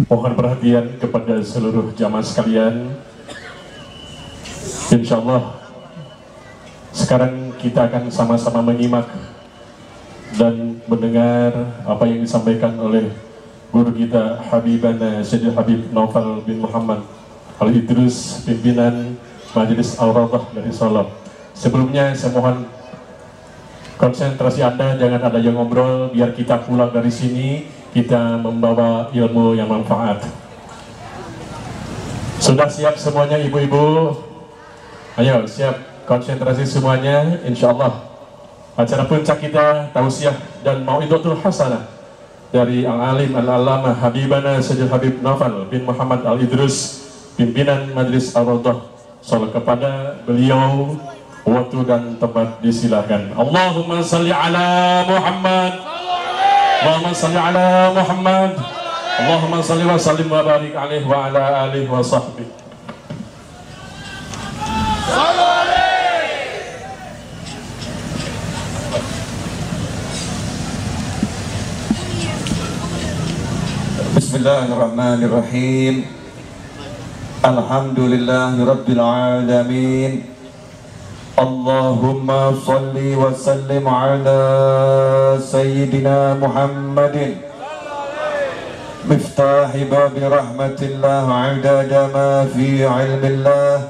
Mohon perhatian kepada seluruh jamaah sekalian. Insya Allah sekarang kita akan sama-sama menyimak dan mendengar apa yang disampaikan oleh guru kita Habibana Syed Habib Naufal bin Muhammad Al-Idrus, pimpinan Majelis Al-Rawdah dari Solo. Sebelumnya saya mohon konsentrasi Anda, jangan ada yang ngobrol, biar kita pulang dari sini kita membawa ilmu yang manfaat. Sudah siap semuanya ibu-ibu? Ayo siap, konsentrasi semuanya. Insya Allah acara puncak kita tausiah dan mau'idatul hasanah dari Al-Alim Al-Allamah Habibana Syed Habib Naufal bin Muhammad Al-Idrus, pimpinan Majelis Al-Rawdah Solo. Kepada beliau waktu dan tempat disilahkan. Allahumma salli ala Muhammad, Allahumma salli ala Muhammad, Allahumma salli wa sallim wa barik alaihi wa ala alihi wa sahbihi. Bismillahirrahmanirrahim. Alhamdulillahi rabbil alamin. Allahumma salli wa sallim ala sayyidina Muhammadin miftahi babi rahmatillah adada ma fi ilmillah,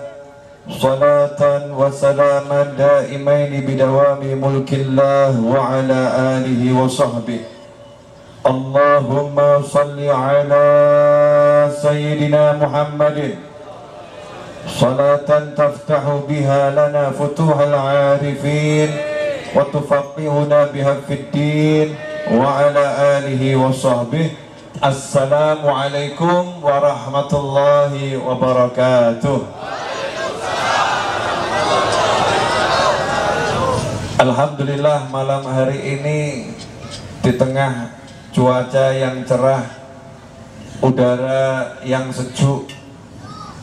salatan wa salaman daimaini bidawami mulkillah wa ala alihi wa sahbihi. Allahumma salli ala sayyidina Muhammadin salatan taftahu biha lana futuhal arifin wa tufaqihuna biha fid din wa ala alihi wa sahbihi. Assalamu alaikum warahmatullahi wabarakatuh. Alhamdulillah, malam hari ini di tengah cuaca yang cerah, udara yang sejuk,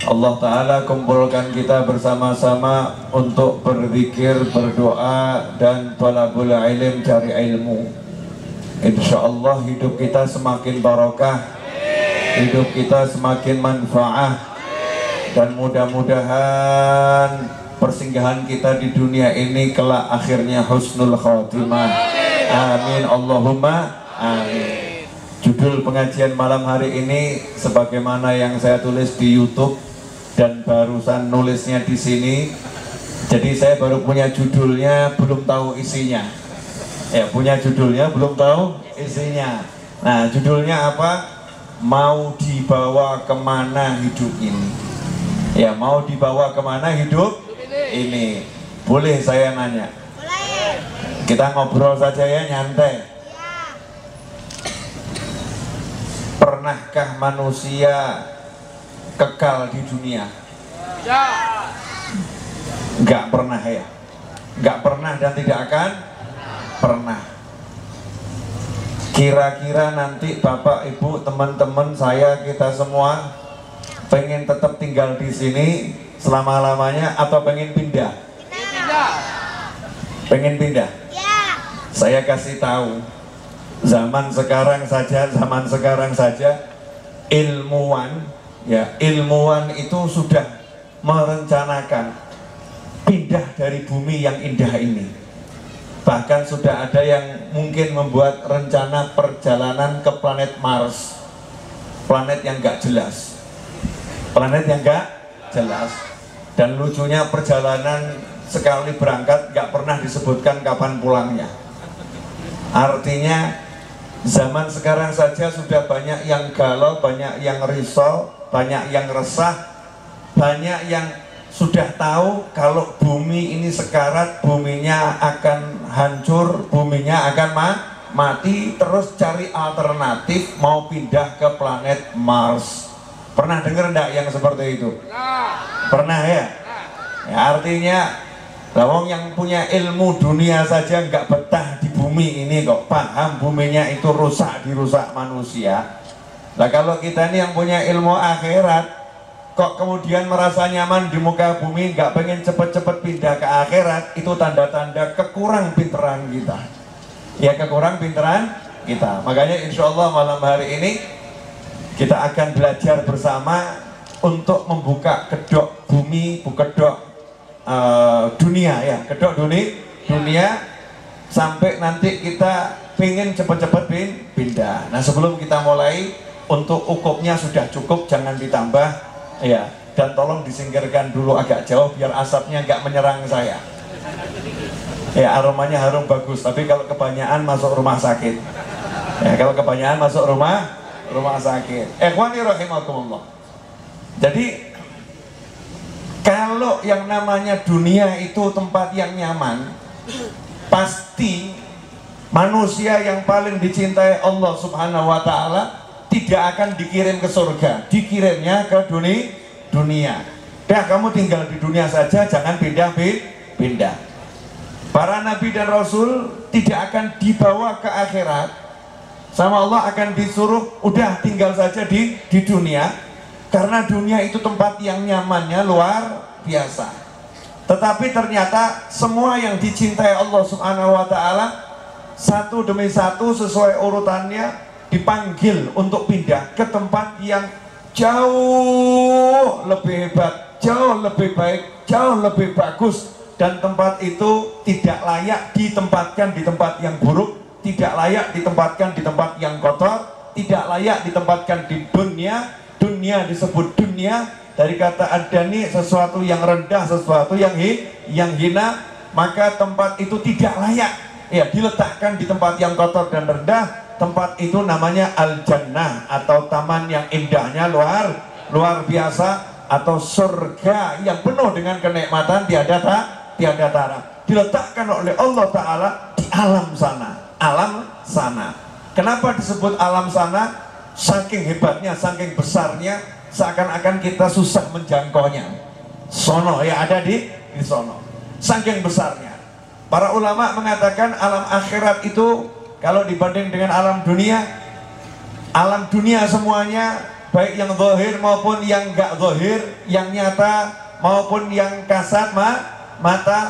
Allah Ta'ala kumpulkan kita bersama-sama untuk berzikir, berdoa, dan talabul ilm, cari ilmu. Insya Allah hidup kita semakin barokah, hidup kita semakin manfaah, dan mudah-mudahan persinggahan kita di dunia ini kelak akhirnya husnul khatimah. Amin Allahumma amin. Judul pengajian malam hari ini sebagaimana yang saya tulis di YouTube dan barusan nulisnya di sini. Jadi saya baru punya judulnya, belum tahu isinya. Ya, punya judulnya, belum tahu isinya. Nah, judulnya apa? Mau dibawa kemana hidup ini? Ya, mau dibawa kemana hidup ini? Boleh saya nanya? Boleh. Kita ngobrol saja ya, nyantai. Pernahkah manusia kekal di dunia? Ya. Enggak pernah ya? Enggak pernah dan tidak akan pernah. Kira-kira nanti Bapak, Ibu, teman-teman saya, kita semua pengen tetap tinggal di sini selama-lamanya atau pengen pindah? Pindah. Pengen pindah? Ya. Saya kasih tahu. Zaman sekarang saja ilmuwan, ya, ilmuwan itu sudah merencanakan pindah dari bumi yang indah ini. Bahkan sudah ada yang mungkin membuat rencana perjalanan ke planet Mars, planet yang gak jelas, planet yang gak jelas. Dan lucunya perjalanan sekali berangkat gak pernah disebutkan kapan pulangnya. Artinya zaman sekarang saja sudah banyak yang galau, banyak yang risau, banyak yang resah, banyak yang sudah tahu kalau bumi ini sekarat, buminya akan hancur, buminya akan mati, terus cari alternatif mau pindah ke planet Mars. Pernah dengar enggak yang seperti itu? Pernah ya? Ya, artinya lawang yang punya ilmu dunia saja nggak betah di bumi ini kok, paham buminya itu rusak, dirusak manusia. Nah kalau kita ini yang punya ilmu akhirat kok kemudian merasa nyaman di muka bumi, nggak pengen cepet-cepet pindah ke akhirat, itu tanda-tanda kekurang pinteran kita. Ya, kekurang pinteran kita. Makanya insya Allah malam hari ini Kita akan belajar bersama untuk membuka kedok bumi, kedok dunia ya, kedok dunia sampai nanti kita pengen cepet-cepet pindah. Nah sebelum kita mulai, untuk ukupnya sudah cukup, jangan ditambah ya, dan tolong disingkirkan dulu agak jauh biar asapnya nggak menyerang saya. Ya aromanya harum bagus, tapi kalau kebanyakan masuk rumah sakit. Ya kalau kebanyakan masuk rumah sakit. Ikhwani rahimakumullah. Jadi kalau yang namanya dunia itu tempat yang nyaman, pasti manusia yang paling dicintai Allah Subhanahu wa Ta'ala tidak akan dikirim ke surga, dikirimnya ke dunia. Dah kamu tinggal di dunia saja, jangan pindah. Para nabi dan rasul tidak akan dibawa ke akhirat, sama Allah akan disuruh udah tinggal saja di dunia, karena dunia itu tempat yang nyamannya luar biasa. Tetapi ternyata semua yang dicintai Allah Subhanahu wa Ta'ala satu demi satu sesuai urutannya dipanggil untuk pindah ke tempat yang jauh lebih hebat, jauh lebih baik, jauh lebih bagus, dan tempat itu tidak layak ditempatkan di tempat yang buruk, tidak layak ditempatkan di tempat yang kotor, tidak layak ditempatkan di dunia. Dunia disebut dunia dari kata adani, sesuatu yang rendah, sesuatu yang hina, maka tempat itu tidak layak ya diletakkan di tempat yang kotor dan rendah. Tempat itu namanya al-jannah atau taman yang indahnya luar biasa, atau surga yang penuh dengan kenikmatan tiada tara, diletakkan oleh Allah Ta'ala di alam sana. Kenapa disebut alam sana? Saking hebatnya, saking besarnya, seakan-akan kita susah menjangkaunya. Sono ya, ada di sono, saking besarnya. Para ulama mengatakan alam akhirat itu kalau dibanding dengan alam dunia semuanya, baik yang zahir maupun yang enggak zahir, yang nyata maupun yang kasat mata,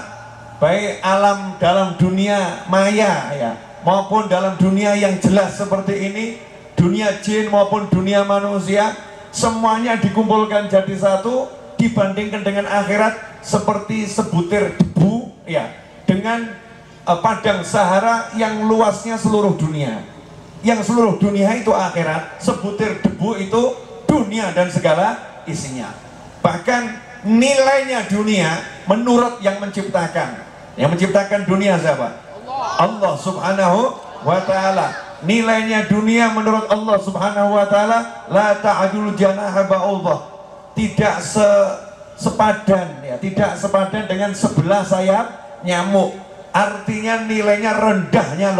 baik alam dalam dunia maya ya, maupun dalam dunia yang jelas seperti ini, dunia jin maupun dunia manusia, semuanya dikumpulkan jadi satu, dibandingkan dengan akhirat seperti sebutir debu ya, dengan padang Sahara yang luasnya seluruh dunia. Yang seluruh dunia itu akhirat, sebutir debu itu dunia dan segala isinya. Bahkan nilainya dunia menurut yang menciptakan. Yang menciptakan dunia siapa? Allah Subhanahu wa Ta'ala. Nilainya dunia menurut Allah Subhanahu wa Ta'ala la ta'adul janaha ba'udah, tidak sepadan ya, tidak sepadan dengan sebelah sayap nyamuk. Artinya nilainya rendahnya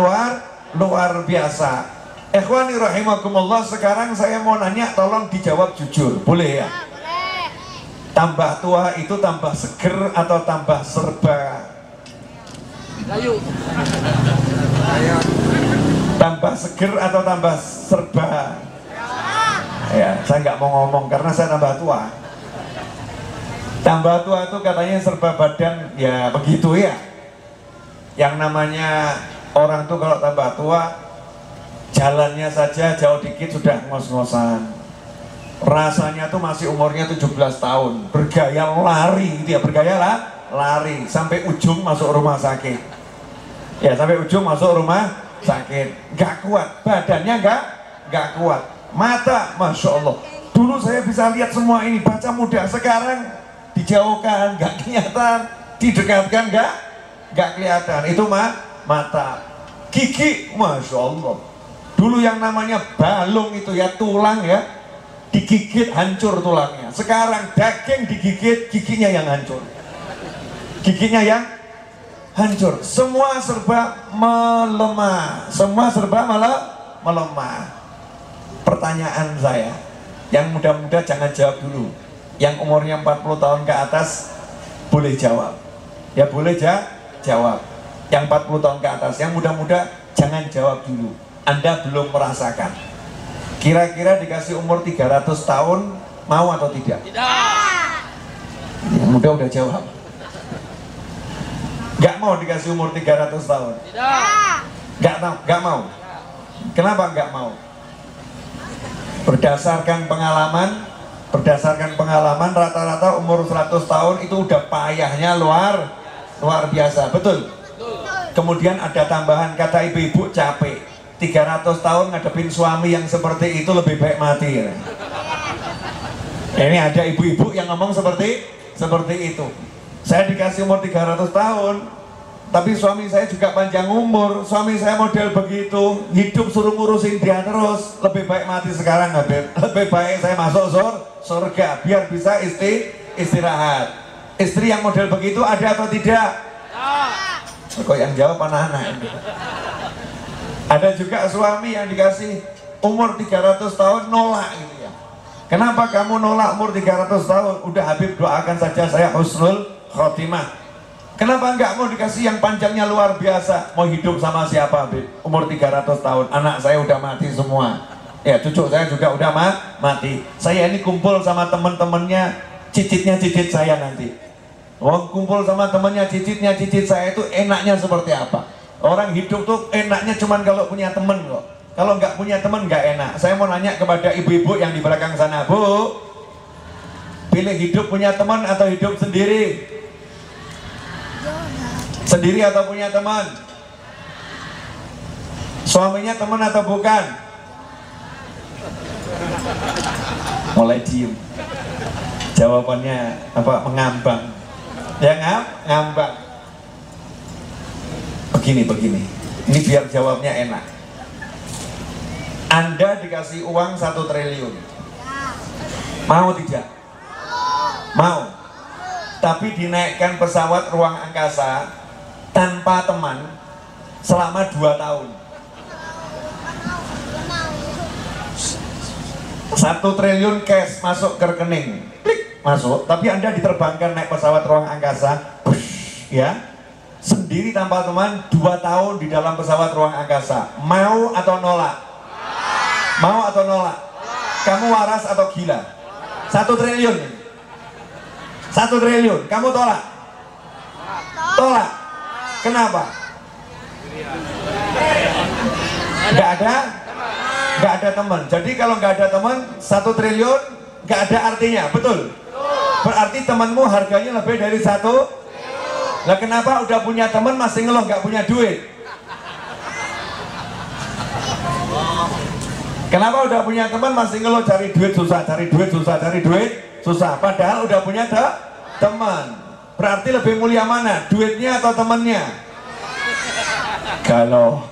luar biasa. Ikhwani rahimakumullah, sekarang saya mau nanya, tolong dijawab jujur, boleh ya? Boleh. Tambah tua itu tambah seger atau tambah serba layu? Tambah seger atau tambah serba? Ya, saya nggak mau ngomong karena saya tambah tua. Tambah tua itu katanya serba badan, ya begitu ya. Yang namanya orang tuh kalau tambah tua, jalannya saja jauh dikit sudah ngos-ngosan. Rasanya tuh masih umurnya 17 tahun, bergaya lari gitu ya, bergaya lari sampai ujung masuk rumah sakit. Ya, sampai ujung masuk rumah sakit. Gak kuat, badannya gak kuat. Mata, Masya Allah, dulu saya bisa lihat semua ini, baca muda. Sekarang dijauhkan gak kelihatan, didekatkan gak kelihatan. Itu mata. Gigi, Masya Allah, dulu yang namanya balung itu ya, tulang ya, digigit hancur tulangnya. Sekarang daging digigit, giginya yang hancur. Giginya yang hancur. Semua serba melemah. Semua serba melemah. Pertanyaan saya, yang muda-muda jangan jawab dulu. Yang umurnya 40 tahun ke atas boleh jawab. Ya boleh jawab. Yang 40 tahun ke atas, yang muda-muda jangan jawab dulu. Anda belum merasakan. Kira-kira dikasih umur 300 tahun mau atau tidak? Tidak. Yang muda udah jawab. Gak mau dikasih umur 300 tahun? Tidak. Gak mau. Kenapa gak mau? Berdasarkan pengalaman rata-rata umur 100 tahun itu udah payahnya luar biasa, betul? Kemudian ada tambahan, kata ibu-ibu capek. 300 tahun ngadepin suami yang seperti itu lebih baik mati ya. Ini ada ibu-ibu yang ngomong seperti itu. Saya dikasih umur 300 tahun, tapi suami saya juga panjang umur. Suami saya model begitu, hidup suruh ngurusin dia terus. Lebih baik mati sekarang, Habib. Lebih baik saya masuk surga biar bisa istirahat. Istri yang model begitu ada atau tidak? Kok yang jawab anak-anak? Ada juga suami yang dikasih umur 300 tahun nolak gitu ya. Kenapa kamu nolak umur 300 tahun? Udah Habib doakan saja saya husnul khotimah. Kenapa enggak mau dikasih yang panjangnya luar biasa? Mau hidup sama siapa Habib? Umur 300 tahun, anak saya udah mati semua. Ya cucu saya juga udah mati. Saya ini kumpul sama temen-temennya, cicitnya cicit saya nanti. Kumpul sama temennya, cicitnya cicit saya itu enaknya seperti apa? Orang hidup tuh enaknya cuman kalau punya temen kok. Kalau nggak punya temen nggak enak. Saya mau nanya kepada ibu-ibu yang di belakang sana, Bu, pilih hidup punya teman atau hidup sendiri? Sendiri atau punya teman? Suaminya teman atau bukan? Mulai diem. Jawabannya apa? Mengambang. Ya ngambang. Begini. Ini biar jawabnya enak. Anda dikasih uang 1 triliun. Mau tidak? Mau. Tapi dinaikkan pesawat ruang angkasa tanpa teman selama 2 tahun. 1 triliun cash masuk ke rekening. Klik, masuk. Tapi Anda diterbangkan naik pesawat ruang angkasa, push, ya, sendiri tanpa teman 2 tahun di dalam pesawat ruang angkasa. Mau atau nolak? Mau atau nolak? Kamu waras atau gila? 1 triliun. 1 triliun. Kamu tolak? Tolak. Kenapa? Nggak ada teman. Jadi kalau nggak ada teman, 1 triliun nggak ada artinya, betul? Berarti temanmu harganya lebih dari 1. Lah kenapa udah punya teman masih ngeluh nggak punya duit? Kenapa udah punya teman masih ngeluh cari duit susah, cari duit susah, padahal udah punya teman. Berarti lebih mulia mana? Duitnya atau temannya? Kalau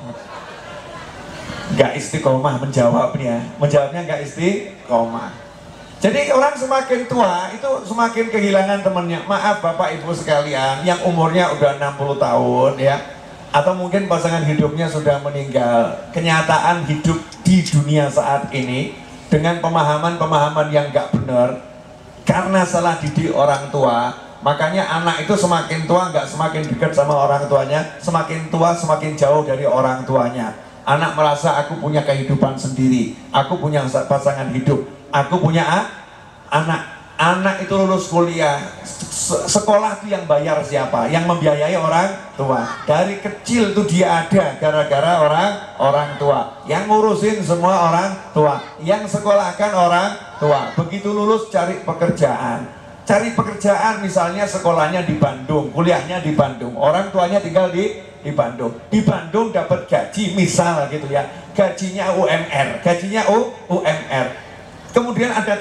nggak istiqomah menjawabnya nggak istiqomah. Jadi orang semakin tua itu semakin kehilangan temannya. Maaf Bapak Ibu sekalian yang umurnya udah 60 tahun ya, atau mungkin pasangan hidupnya sudah meninggal. Kenyataan hidup di dunia saat ini dengan pemahaman-pemahaman yang gak benar karena salah didik orang tua, makanya anak itu semakin tua gak semakin dekat sama orang tuanya, semakin tua semakin jauh dari orang tuanya. Anak merasa aku punya kehidupan sendiri, aku punya pasangan hidup, aku punya anak itu lulus kuliah, sekolah itu yang bayar siapa? Yang membiayai orang tua. Dari kecil tuh dia ada gara-gara orang tua. Yang ngurusin semua orang tua, yang sekolahkan orang tua. Begitu lulus cari pekerjaan misalnya sekolahnya di Bandung, kuliahnya di Bandung, orang tuanya tinggal di Bandung. Di Bandung dapat gaji misal gitu ya, gajinya UMR, Kemudian ada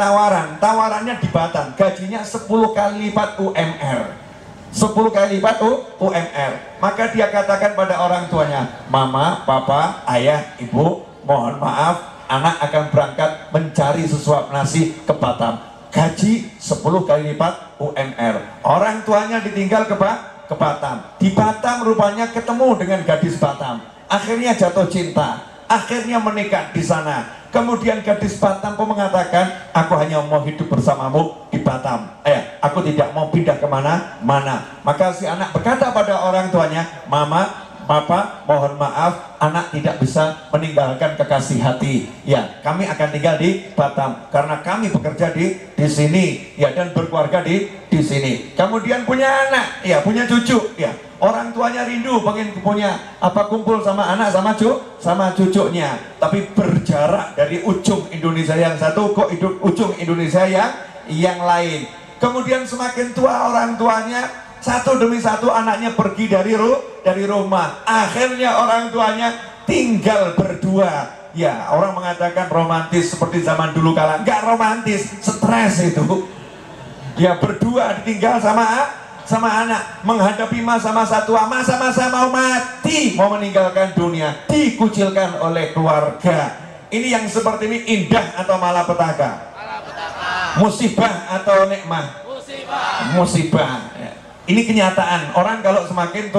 tawarannya di Batam, gajinya 10 kali lipat UMR. 10 kali lipat UMR. Maka dia katakan pada orang tuanya, Mama, Papa, Ayah, Ibu, mohon maaf, anak akan berangkat mencari sesuap nasi ke Batam. Gaji 10 kali lipat UMR. Orang tuanya ditinggal ke Batam. Di Batam rupanya ketemu dengan gadis Batam. Akhirnya jatuh cinta. Akhirnya menikah di sana. Kemudian gadis Batam pun mengatakan, aku hanya mau hidup bersamamu di Batam. Aku tidak mau pindah kemana-mana. Maka si anak berkata pada orang tuanya, Mama, Bapak, mohon maaf, anak tidak bisa meninggalkan kekasih hati. Ya, kami akan tinggal di Batam karena kami bekerja di sini, ya, dan berkeluarga di sini. Kemudian punya anak, ya, punya cucu, ya. Orang tuanya rindu pengen punya kumpul sama anak sama cucunya, tapi berjarak dari ujung Indonesia yang satu ke ujung Indonesia yang lain. Kemudian semakin tua orang tuanya, satu demi satu anaknya pergi dari rumah. Akhirnya orang tuanya tinggal berdua. Ya, orang mengatakan romantis seperti zaman dulu kala. Enggak romantis, stres itu. Ya, berdua ditinggal sama anak, menghadapi masa-masa tua, masa-masa mau mati, mau meninggalkan dunia, dikucilkan oleh keluarga. Ini yang seperti ini indah atau malapetaka? Musibah atau nikmah? Musibah. Ini kenyataan. Orang kalau semakin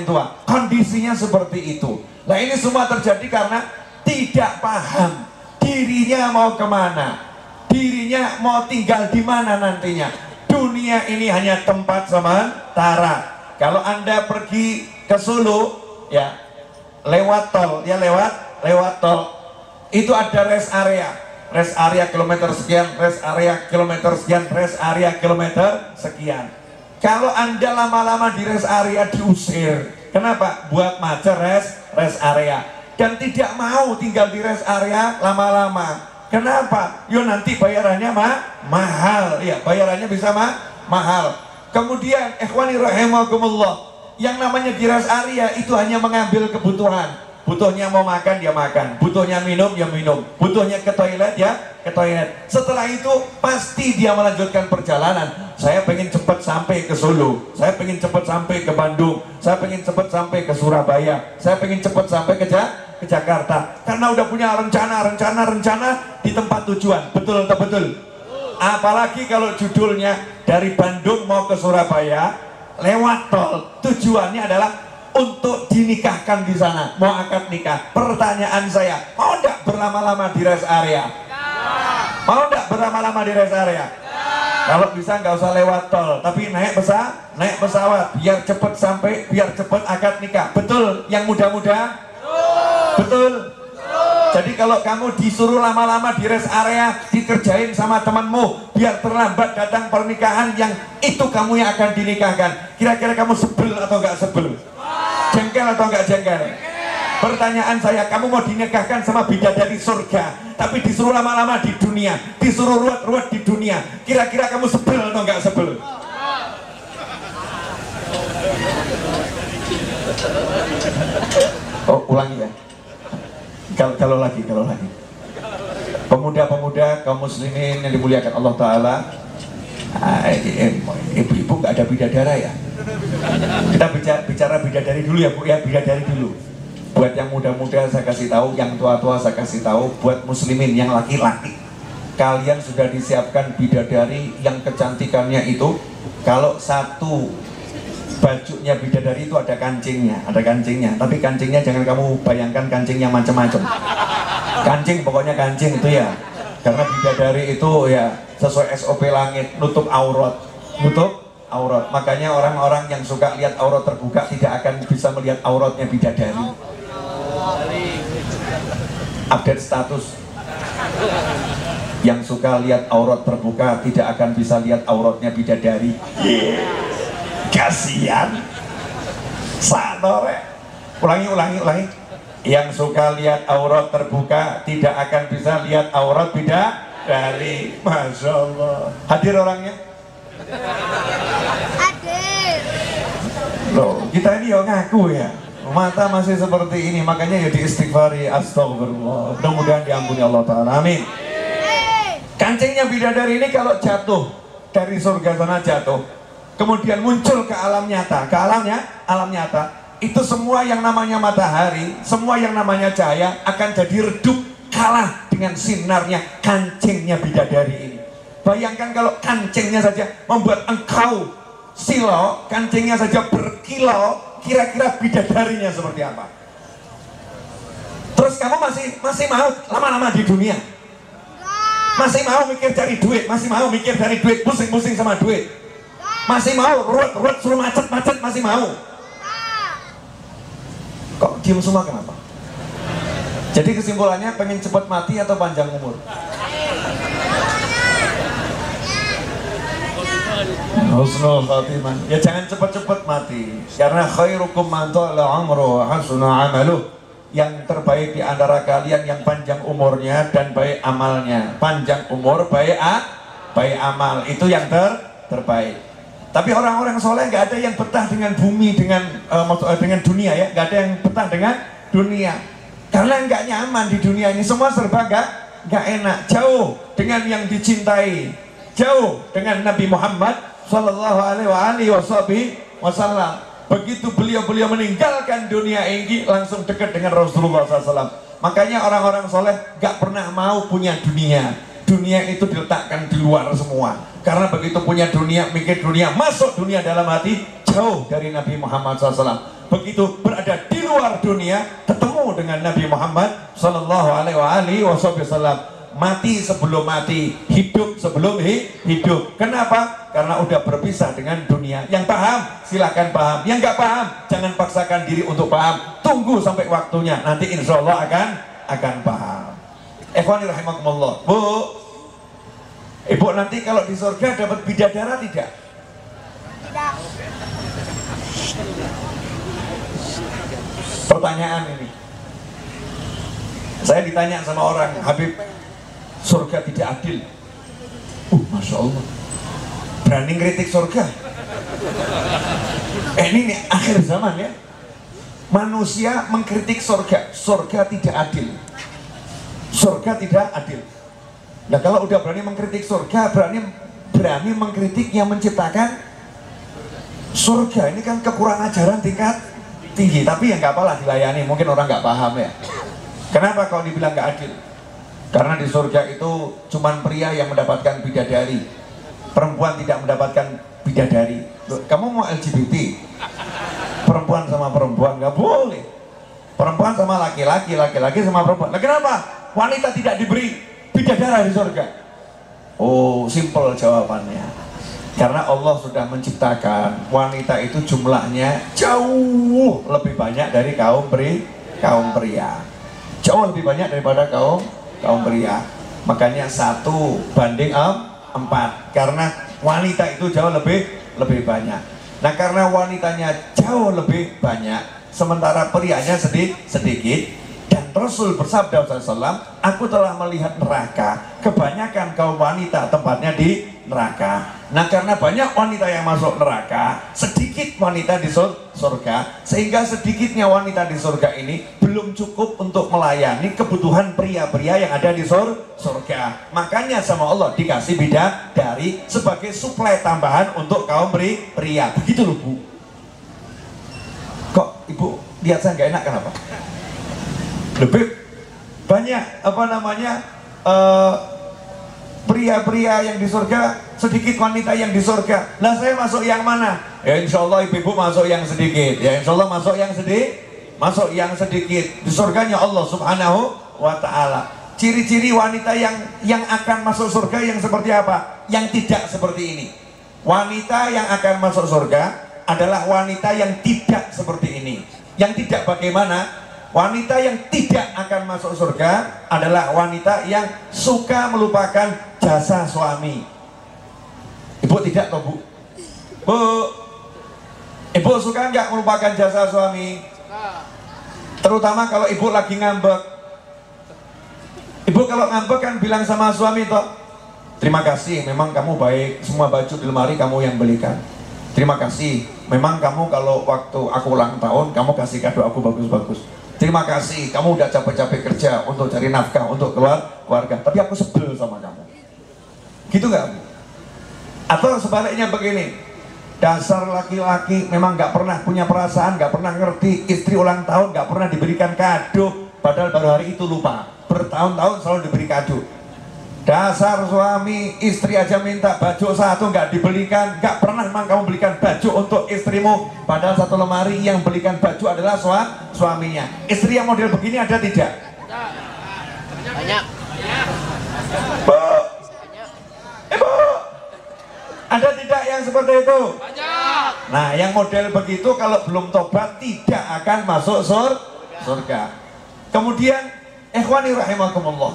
tua, kondisinya seperti itu. Nah, ini semua terjadi karena tidak paham dirinya mau kemana, dirinya mau tinggal di mana nantinya. Dunia ini hanya tempat sementara. Kalau Anda pergi ke Solo, ya, lewat tol, ya, lewat tol, itu ada rest area kilometer sekian, rest area kilometer sekian, rest area kilometer sekian. Kalau Anda lama-lama di rest area diusir. Kenapa? Buat macet rest area. Dan tidak mau tinggal di rest area lama-lama. Kenapa? Yo, nanti bayarannya mahal. Ya, bayarannya bisa mahal. Kemudian ikhwani rahimakumullah, yang namanya di rest area itu hanya mengambil kebutuhan. Butuhnya mau makan, dia makan. Butuhnya minum, dia minum. Butuhnya ke toilet, ya ke toilet. Setelah itu pasti dia melanjutkan perjalanan. Saya pengen cepat sampai ke Solo, saya pengen cepat sampai ke Bandung, saya pengen cepat sampai ke Surabaya, saya pengen cepat sampai ke Jakarta. Karena udah punya rencana di tempat tujuan. Betul atau betul? Apalagi kalau judulnya dari Bandung mau ke Surabaya lewat tol, tujuannya adalah untuk dinikahkan di sana, mau akad nikah. Pertanyaan saya, mau enggak berlama-lama di rest area? Mau enggak berlama-lama di rest area? Kalau bisa nggak usah lewat tol, tapi naik pesawat, biar cepat sampai, biar cepat akad nikah. Betul? Yang muda-muda? Betul? Jadi kalau kamu disuruh lama-lama di rest area, dikerjain sama temanmu, biar terlambat datang pernikahan yang itu kamu yang akan dinikahkan, kira-kira kamu sebel atau nggak sebel? Jengkel atau nggak jengkel? Pertanyaan saya, kamu mau dinikahkan sama bidadari surga, tapi disuruh lama-lama di dunia, disuruh ruwet-ruwet di dunia, kira-kira kamu sebel atau nggak sebel? Oh, ulangi ya. Kalau lagi. Pemuda-pemuda kaum muslimin yang dimuliakan Allah Ta'ala, ibu-ibu nggak ada bidadara ya? Kita bicara bidadari dulu ya Bu, ya, bidadari dulu. Buat yang muda-muda saya kasih tahu, yang tua-tua saya kasih tahu, buat muslimin yang laki-laki, kalian sudah disiapkan bidadari yang kecantikannya itu, kalau satu bajunya bidadari itu ada kancingnya, tapi kancingnya jangan kamu bayangkan kancingnya macam-macam. Kancing pokoknya kancing itu ya, karena bidadari itu ya sesuai SOP langit, nutup aurat. Makanya orang-orang yang suka lihat aurat terbuka tidak akan bisa melihat auratnya bidadari. Update status, yang suka lihat aurat terbuka tidak akan bisa lihat auratnya bidadari. Kasihan. Sanore. Ulangi. Yang suka lihat aurat terbuka tidak akan bisa lihat aurat bidadari. Masya Allah. Hadir orangnya? Hadir. Loh, kita ini ya ngaku ya, mata masih seperti ini, makanya ya diistighfari, astagfirullah. Mudah-mudahan diampuni Allah Ta'ala, amin. Kancingnya bidadari ini kalau jatuh dari surga sana, jatuh kemudian muncul ke alam nyata, alam nyata, itu semua yang namanya matahari, semua yang namanya cahaya akan jadi redup, kalah dengan sinarnya kancingnya bidadari ini. Bayangkan kalau kancingnya saja membuat engkau silau, kancingnya saja berkilau, kira-kira bidadarinya seperti apa? Terus kamu masih mau lama-lama di dunia? Masih mau mikir cari duit? Masih mau mikir cari duit, pusing-pusing sama duit? Masih mau ruwet-ruwet suruh macet-macet, masih mau? Diem semua kenapa? Jadi kesimpulannya pengen cepat mati atau panjang umur? Husnul khatimah. Ya jangan cepat-cepat mati. Karena khairukum man ta'ala umruhu wa hasuna amaluh. Yang terbaik di antara kalian yang panjang umurnya dan baik amalnya. Panjang umur, baik amal. Itu yang terbaik. Tapi orang-orang soleh nggak ada yang betah dengan bumi, dengan dunia ya. Nggak ada yang betah dengan dunia. Karena nggak nyaman di dunia ini. Semua serba nggak enak. Jauh dengan yang dicintai. Jauh dengan Nabi Muhammad Sallallahu Alaihi Wasallam. Begitu beliau meninggalkan dunia ini, langsung dekat dengan Rasulullah SAW. Makanya orang-orang soleh gak pernah mau punya dunia. Dunia itu diletakkan di luar semua. Karena begitu punya dunia, mikir dunia, masuk dunia dalam hati, jauh dari Nabi Muhammad SAW. Begitu berada di luar dunia, ketemu dengan Nabi Muhammad Sallallahu Alaihi Wasallam. Mati sebelum mati, hidup sebelum hidup. Kenapa? Karena udah berpisah dengan dunia. Yang paham, silahkan paham. Yang nggak paham, jangan paksakan diri untuk paham. Tunggu sampai waktunya. Nanti insya Allah akan paham. Ikhwani rahimakumullah. Bu, Ibu nanti kalau di surga dapat bidadara tidak? Tidak. Pertanyaan ini. Saya ditanya sama orang, Habib, surga tidak adil. Masya Allah, berani ngeritik surga. Ini nih, akhir zaman ya. Manusia mengkritik surga. Surga tidak adil. Surga tidak adil. Nah kalau udah berani mengkritik surga, berani mengkritik yang menciptakan surga. Ini kan kekurangan ajaran tingkat tinggi. Tapi ya nggak apalah, dilayani. Mungkin orang nggak paham ya. Kenapa kalau dibilang nggak adil? Karena di surga itu cuman pria yang mendapatkan bidadari, perempuan tidak mendapatkan bidadari. Loh, kamu mau LGBT? Perempuan sama perempuan nggak boleh. Perempuan sama laki-laki, laki-laki sama perempuan. Nah kenapa wanita tidak diberi bidadara di surga? Oh, simple jawabannya. Karena Allah sudah menciptakan wanita itu jumlahnya jauh lebih banyak dari kaum pria. Jauh lebih banyak daripada kaum pria. Makanya 1 banding 4. Karena wanita itu jauh lebih banyak. Nah karena wanitanya jauh lebih banyak, sementara prianya sedikit. Dan Rasul bersabda SAW, aku telah melihat neraka, kebanyakan kaum wanita tempatnya di neraka. Nah karena banyak wanita yang masuk neraka, sedikit wanita di surga, sehingga sedikitnya wanita di surga ini belum cukup untuk melayani kebutuhan pria-pria yang ada di surga. Makanya sama Allah dikasih bidadari sebagai suplai tambahan untuk kaum pria. Begitu loh Bu. Kok Ibu lihat saya nggak enak, kenapa? Lebih banyak pria-pria yang di surga, sedikit wanita yang di surga. Lah saya masuk yang mana? Ya insya Allah ibu-ibu masuk yang sedikit. Ya insya Allah masuk yang sedikit. Di surganya Allah Subhanahu wa Ta'ala. Ciri-ciri wanita yang akan masuk surga yang seperti apa? Yang tidak seperti ini. Wanita yang akan masuk surga adalah wanita yang tidak seperti ini. Yang tidak bagaimana? Wanita yang tidak akan masuk surga adalah wanita yang suka melupakan jasa suami. Ibu tidak toh Bu? Bu, Ibu suka nggak melupakan jasa suami? Terutama kalau Ibu lagi ngambek. Ibu kalau ngambek kan bilang sama suami toh, terima kasih, memang kamu baik, semua baju di lemari kamu yang belikan. Terima kasih, memang kamu kalau waktu aku ulang tahun kamu kasih kado aku bagus-bagus. Terima kasih, kamu udah capek-capek kerja untuk cari nafkah untuk keluarga, tapi aku sebel sama kamu. Gitu nggak? Atau sebaliknya begini, dasar laki-laki memang nggak pernah punya perasaan, nggak pernah ngerti, istri ulang tahun nggak pernah diberikan kado, padahal baru hari itu lupa, bertahun-tahun selalu diberi kado. Dasar suami, istri aja minta baju satu nggak dibelikan, nggak pernah memang kamu belikan baju untuk istrimu, padahal satu lemari yang belikan baju adalah suaminya. Istri yang model begini ada tidak? Banyak. Bu, Ibu, ada tidak yang seperti itu? Banyak. Nah, yang model begitu kalau belum tobat tidak akan masuk surga. surga. Kemudian ikhwani rahimakumullah,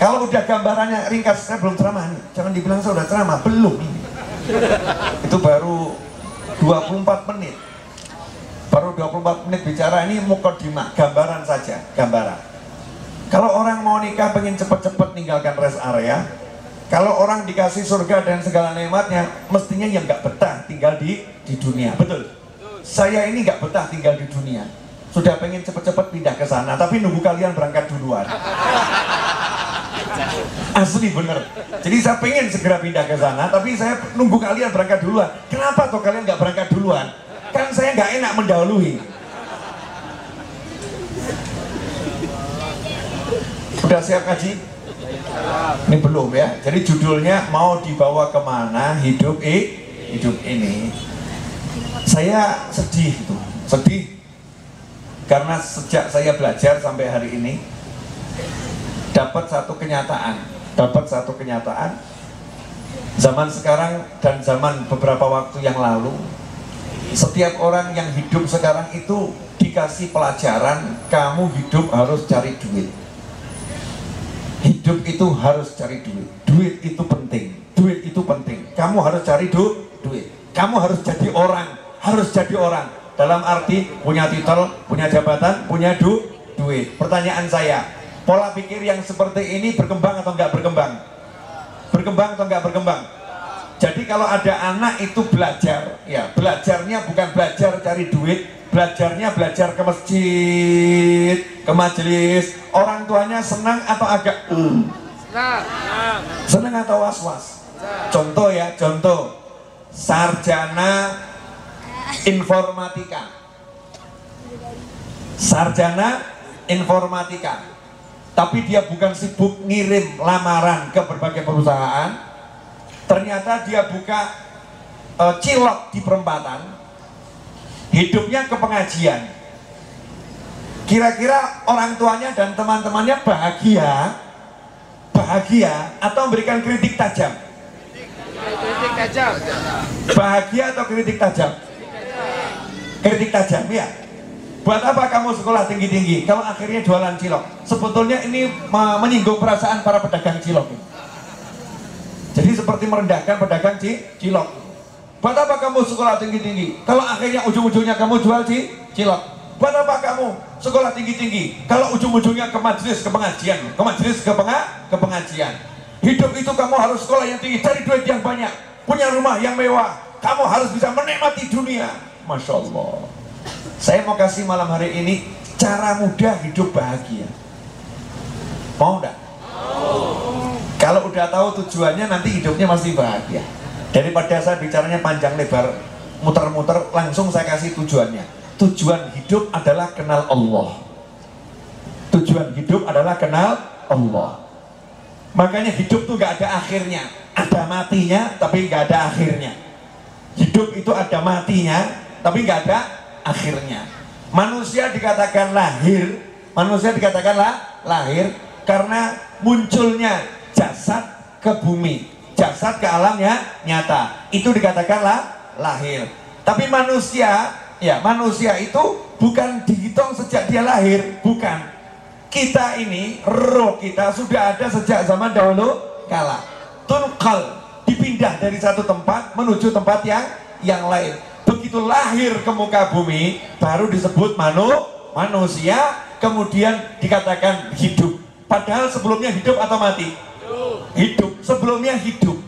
kalau udah gambarannya ringkas, saya belum ceramah nih, jangan dibilang saya udah ceramah, belum ini. Itu baru 24 menit. Baru 24 menit bicara, ini mukadimah, gambaran saja, gambaran. Kalau orang mau nikah pengen cepet-cepet ninggalkan rest area, kalau orang dikasih surga dan segala nikmatnya, mestinya yang nggak betah tinggal di dunia. Betul. Saya ini nggak betah tinggal di dunia. Sudah pengen cepet-cepet pindah ke sana, tapi nunggu kalian berangkat duluan. Asli bener. Jadi saya pengen segera pindah ke sana, tapi saya nunggu kalian berangkat duluan. Kenapa tuh kalian nggak berangkat duluan? Kan saya nggak enak mendahului. Udah siap kaji? Ini belum ya. Jadi judulnya mau dibawa kemana hidup ini. Saya sedih itu, sedih karena sejak saya belajar sampai hari ini dapat satu kenyataan. Zaman sekarang dan zaman beberapa waktu yang lalu, setiap orang yang hidup sekarang itu dikasih pelajaran, kamu hidup harus cari duit. Hidup itu harus cari duit. Duit itu penting. Duit itu penting. Kamu harus cari duit. Kamu harus jadi orang. Harus jadi orang. Dalam arti punya titel, punya jabatan, punya duit. Pertanyaan saya, pola pikir yang seperti ini berkembang atau enggak berkembang? Berkembang atau enggak berkembang? Jadi kalau ada anak itu belajar, ya belajarnya bukan belajar cari duit, belajarnya belajar ke masjid, ke majelis. Orang tuanya senang atau agak senang atau was-was? Contoh ya, contoh sarjana informatika, sarjana informatika, tapi dia bukan sibuk ngirim lamaran ke berbagai perusahaan. Ternyata dia buka cilok di perempatan, hidupnya ke pengajian. Kira-kira orang tuanya dan teman-temannya bahagia atau memberikan kritik tajam? Kritik tajam. Bahagia atau kritik tajam? Kritik tajam ya. Buat apa kamu sekolah tinggi-tinggi kalau akhirnya jualan cilok? Sebetulnya ini menyinggung perasaan para pedagang cilok. Jadi seperti merendahkan pedagang cilok. Buat apa kamu sekolah tinggi-tinggi kalau akhirnya ujung-ujungnya kamu jual cilok? Buat apa kamu sekolah tinggi-tinggi kalau ujung-ujungnya ke majelis, ke pengajian, ke majelis, ke pengajian? Hidup itu kamu harus sekolah yang tinggi, cari duit yang banyak, punya rumah yang mewah, kamu harus bisa menikmati dunia. Masya Allah. Saya mau kasih malam hari ini cara mudah hidup bahagia. Mau enggak? Kalau udah tahu tujuannya, nanti hidupnya pasti bahagia. Daripada saya bicaranya panjang lebar, muter-muter, langsung saya kasih tujuannya. Tujuan hidup adalah kenal Allah. Tujuan hidup adalah kenal Allah. Makanya hidup tuh gak ada akhirnya. Ada matinya, tapi gak ada akhirnya. Hidup itu ada matinya, tapi gak ada akhirnya. Manusia dikatakan lahir, lahir karena munculnya jasad ke bumi, jasad ke alamnya nyata, itu dikatakan lahir. Tapi manusia itu bukan dihitung sejak dia lahir, bukan. Kita ini, roh kita sudah ada sejak zaman dahulu kala. Tunqal, dipindah dari satu tempat menuju tempat yang lain. Begitu lahir ke muka bumi, baru disebut manusia, kemudian dikatakan hidup. Padahal sebelumnya hidup atau mati? Hidup. Sebelumnya hidup.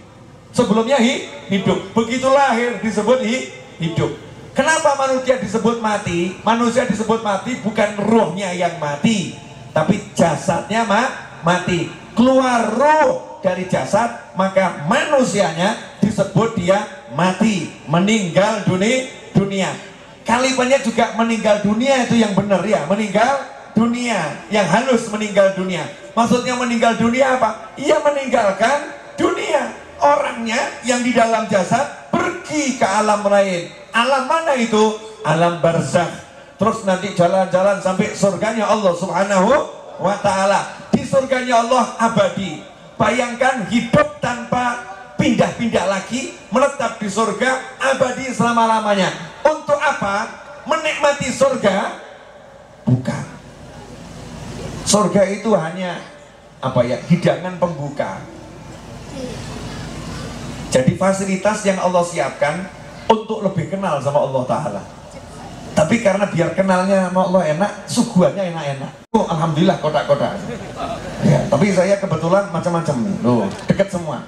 Begitu lahir disebut hidup. Kenapa manusia disebut mati? Manusia disebut mati bukan rohnya yang mati, tapi jasadnya mati. Keluar roh dari jasad, maka manusianya disebut dia mati, meninggal dunia. Kalimatnya juga meninggal dunia itu yang benar ya, meninggal dunia, yang halus meninggal dunia. Maksudnya meninggal dunia apa? Ia meninggalkan dunia. Orangnya yang di dalam jasad pergi ke alam lain. Alam mana itu? Alam barzakh. Terus nanti jalan-jalan sampai surganya Allah Subhanahu wa ta'ala. Di surganya Allah abadi. Bayangkan hidup tanpa pindah-pindah lagi, menetap di surga abadi selama-lamanya. Untuk apa? Menikmati surga? Bukan. Surga itu hanya apa ya, hidangan pembuka. Jadi fasilitas yang Allah siapkan untuk lebih kenal sama Allah Ta'ala. Tapi karena biar kenalnya sama Allah enak, suguhannya enak-enak. Oh, alhamdulillah kotak-kotak. Ya, tapi saya kebetulan macam-macam nih. Loh, dekat semua.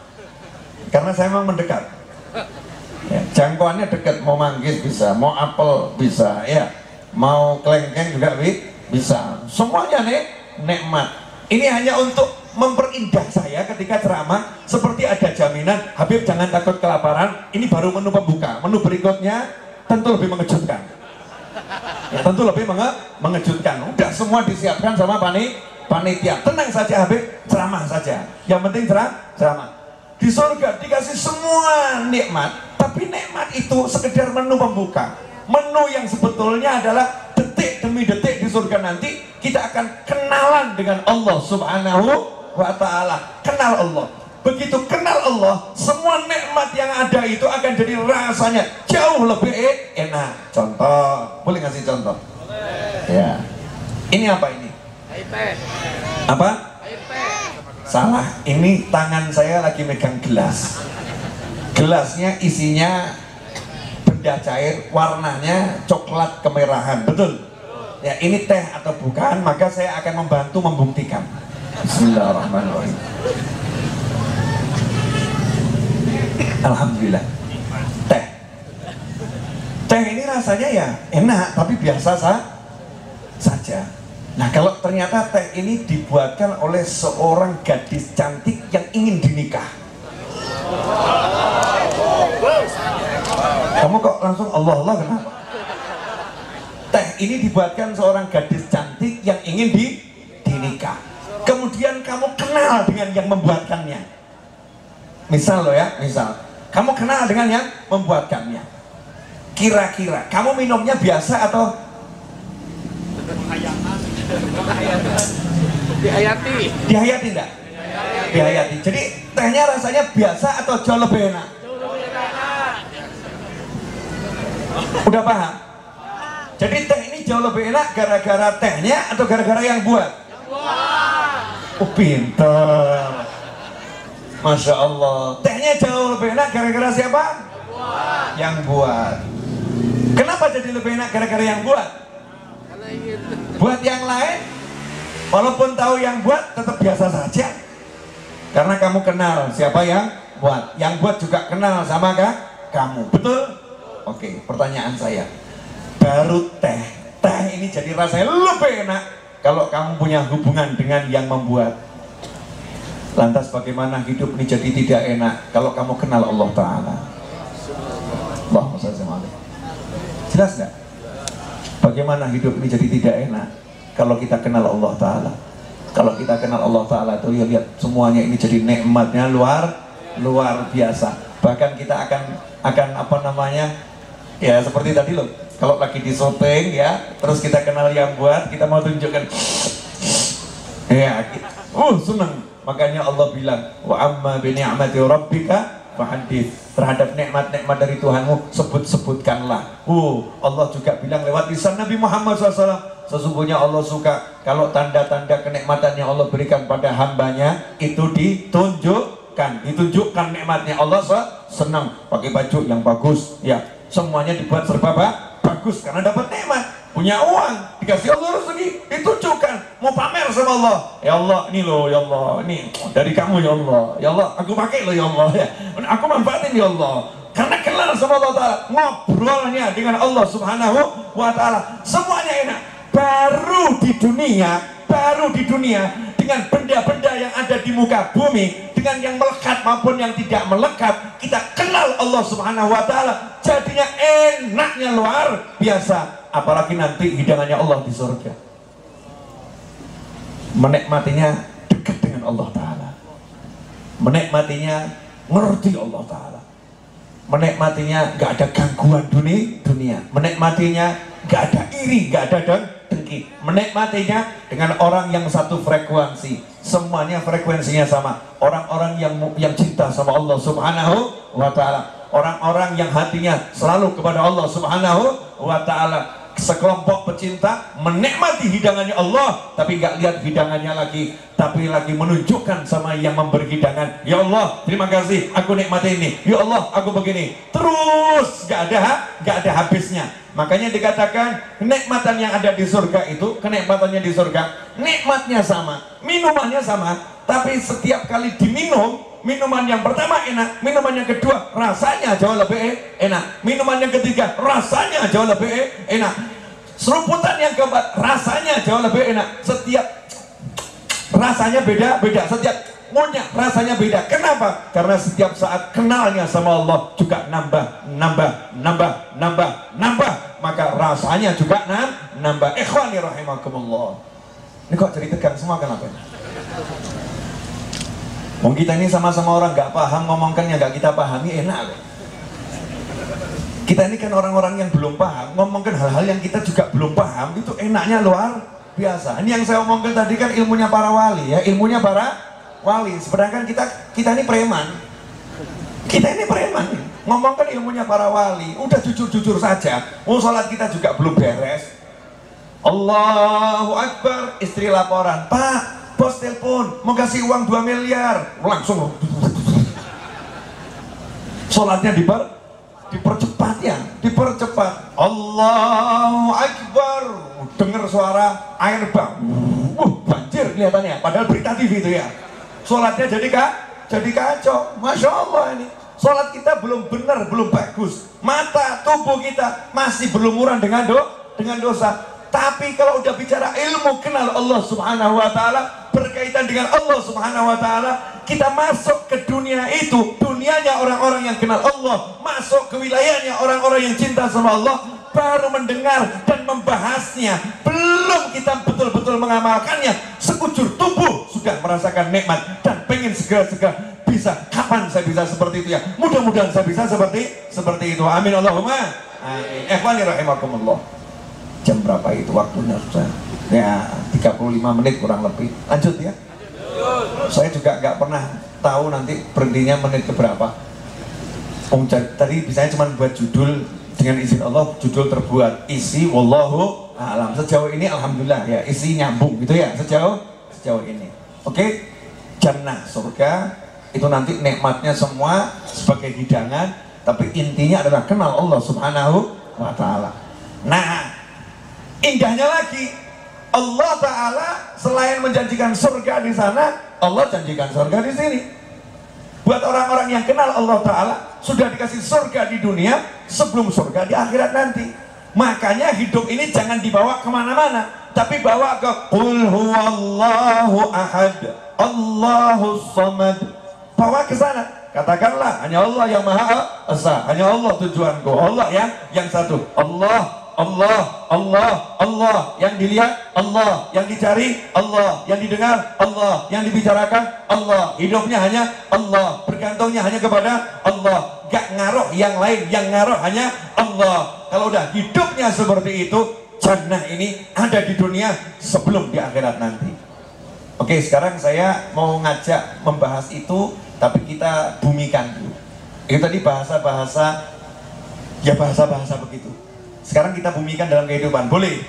Karena saya memang mendekat. Ya, jangkauannya dekat, mau manggis bisa, mau apel bisa, ya, mau kelengkeng juga bisa. Semuanya nih nikmat. Ini hanya untuk memperindah saya ketika ceramah, seperti ada jaminan, Habib jangan takut kelaparan. Ini baru menu pembuka. Menu berikutnya tentu lebih mengejutkan. Ya, tentu lebih mengejutkan. Udah semua disiapkan sama panitia. Tenang saja Habib, ceramah saja. Yang penting ceramah. Di surga dikasih semua nikmat, tapi nikmat itu sekedar menu pembuka. Menu yang sebetulnya adalah detik demi detik di surga nanti kita akan kenalan dengan Allah Subhanahu wa Ta'ala. Kenal Allah. Begitu kenal Allah, semua nikmat yang ada itu akan jadi rasanya jauh lebih enak. Contoh, boleh ngasih contoh? Ya. Ini apa ini? Apa? Salah, ini tangan saya lagi megang gelas. Gelasnya isinya benda cair, warnanya coklat kemerahan, betul? Ya, ini teh atau bukan, maka saya akan membantu membuktikan. Bismillahirrahmanirrahim. Alhamdulillah. Teh. Teh ini rasanya ya enak, tapi biasa saja. Nah, kalau ternyata teh ini dibuatkan oleh seorang gadis cantik yang ingin dinikah, kamu kok langsung Allah kenapa? Teh ini dibuatkan seorang gadis cantik yang ingin dinikah. Kemudian kamu kenal dengan yang membuatkannya. Misal loh ya, misal kamu kenal dengan yang membuatkannya. Kira-kira kamu minumnya biasa atau dihayati enggak? Dihayati. Jadi tehnya rasanya biasa atau jauh lebih enak? Udah paham? Jadi teh ini jauh lebih enak gara-gara tehnya atau gara-gara yang buat? Oh, pinter. Masya Allah. Tehnya jauh lebih enak gara-gara siapa? Yang buat. Kenapa jadi lebih enak gara-gara yang buat? Buat yang lain, walaupun tahu yang buat, tetap biasa saja. Karena kamu kenal siapa yang buat. Yang buat juga kenal sama kamu. Betul? Oke, pertanyaan saya. Baru teh ini jadi rasanya lebih enak kalau kamu punya hubungan dengan yang membuat. Lantas bagaimana hidup ini jadi tidak enak kalau kamu kenal Allah Ta'ala? Allahumma shalli alaihi. Jelas nggak? Bagaimana hidup ini jadi tidak enak kalau kita kenal Allah Ta'ala? Kalau kita kenal Allah Ta'ala itu ya lihat semuanya ini jadi nikmatnya luar biasa. Bahkan kita akan apa namanya, ya seperti tadi loh, kalau lagi di syuting ya, terus kita kenal yang buat, kita mau tunjukkan ya, senang. Makanya Allah bilang, wa amma bi ni'mati rabbika fahadits. Terhadap nikmat-nikmat dari Tuhanmu sebut-sebutkanlah. Allah juga bilang lewat lisan Nabi Muhammad SAW, sesungguhnya Allah suka kalau tanda-tanda kenikmatan yang Allah berikan pada hambanya itu ditunjukkan nikmatnya. Allah senang pakai baju yang bagus, ya semuanya dibuat serba bagus karena dapat nikmat. Punya uang, dikasih Allah rezeki, ditunjukkan, mau pamer sama Allah. Ya Allah, ini loh ya Allah, ini dari kamu ya Allah. Ya Allah, aku pakai loh ya Allah, ya. Aku manfaatin ya Allah. Karena kenal sama Allah Ta'ala, ngobrolnya dengan Allah Subhanahu wa Ta'ala, semuanya enak. Baru di dunia dengan benda-benda yang ada di muka bumi, dengan yang melekat maupun yang tidak melekat, kita kenal Allah Subhanahu wa Ta'ala, jadinya enaknya luar biasa. Apalagi nanti hidangannya Allah di surga, menikmatinya dekat dengan Allah Ta'ala, menikmatinya ngerti Allah Ta'ala, menikmatinya gak ada gangguan dunia, menikmatinya gak ada iri, gak ada dengki, menikmatinya dengan orang yang satu frekuensi, semuanya frekuensinya sama. Orang-orang yang cinta sama Allah Subhanahu wa Ta'ala, orang-orang yang hatinya selalu kepada Allah Subhanahu wa Ta'ala, sekelompok pecinta menikmati hidangannya Allah, tapi nggak lihat hidangannya lagi, tapi lagi menunjukkan sama yang memberi hidangan, ya Allah terima kasih aku nikmati ini, ya Allah aku begini, terus nggak ada habisnya. Makanya dikatakan kenikmatan yang ada di surga itu, kenikmatannya di surga, nikmatnya sama, minumannya sama, tapi setiap kali diminum, minuman yang pertama enak, minuman yang kedua rasanya jauh lebih enak, minuman yang ketiga rasanya jauh lebih enak, seruputan yang keempat rasanya jauh lebih enak, setiap rasanya beda-beda, setiap ngunyah rasanya beda. Kenapa? Karena setiap saat kenalnya sama Allah juga nambah, maka rasanya juga nambah. Ikhwani rahimakumullah. Ini kok jadi tegang semua, kenapa? Wong kita ini sama-sama orang nggak paham, ngomongkan yang nggak kita pahami enak. Kita ini kan orang-orang yang belum paham, ngomongkan hal-hal yang kita juga belum paham, itu enaknya luar biasa. Ini yang saya omongkan tadi kan ilmunya para wali ya, ilmunya para wali. Sedangkan kita ini preman. Kita ini preman. Ngomongkan ilmunya para wali, udah jujur-jujur saja. Mau sholat kita juga belum beres. Allahu Akbar, istri laporan, Pak, bos telepon mau kasih uang 2 miliar, langsung sholatnya dipercepat ya, dipercepat. Allahu Akbar, dengar suara air bang, banjir kelihatannya, padahal berita TV itu ya. Sholatnya jadi kacau. Masya Allah, ini sholat kita belum benar, belum bagus, mata tubuh kita masih berlumuran dengan dosa. Tapi kalau udah bicara ilmu, kenal Allah subhanahu wa ta'ala, berkaitan dengan Allah subhanahu wa ta'ala, kita masuk ke dunia itu, dunianya orang-orang yang kenal Allah, masuk ke wilayahnya orang-orang yang cinta sama Allah, baru mendengar dan membahasnya. Belum kita betul-betul mengamalkannya, sekujur tubuh sudah merasakan nikmat dan pengen segera-segera bisa. Kapan saya bisa seperti itu ya? Mudah-mudahan saya bisa seperti itu. Amin Allahumma amin. Ikhwani rahimakumullah. Jam berapa itu waktunya sudah? Ya 35 menit kurang lebih. Lanjut ya. Saya juga nggak pernah tahu nanti berhentinya menit keberapa. Tadi bisanya cuma buat judul, dengan izin Allah judul terbuat, isi wallahu a'lam. Sejauh ini alhamdulillah ya, isi nyambung gitu ya sejauh ini. Oke, jannah surga itu nanti nikmatnya semua sebagai hidangan, tapi intinya adalah kenal Allah subhanahu wa ta'ala. Nah, indahnya lagi, Allah Ta'ala selain menjanjikan surga di sana, Allah janjikan surga di sini. Buat orang-orang yang kenal Allah Ta'ala, sudah dikasih surga di dunia sebelum surga di akhirat nanti. Makanya hidup ini jangan dibawa kemana-mana, tapi bawa ke Qul huwallahu ahad, Allahus samad. Bawa ke sana. Katakanlah hanya Allah yang Maha Esa, hanya Allah tujuanku, Allah yang satu. Allah, yang dilihat Allah, yang dicari Allah, yang didengar Allah, yang dibicarakan Allah. Hidupnya hanya Allah, bergantungnya hanya kepada Allah, gak ngaruh yang lain, yang ngaruh hanya Allah. Kalau udah hidupnya seperti itu, jannah ini ada di dunia sebelum di akhirat nanti. Oke, sekarang saya mau ngajak membahas itu, tapi kita bumikan dulu. Itu tadi bahasa-bahasa, ya bahasa-bahasa begitu. Sekarang kita bumikan dalam kehidupan, boleh?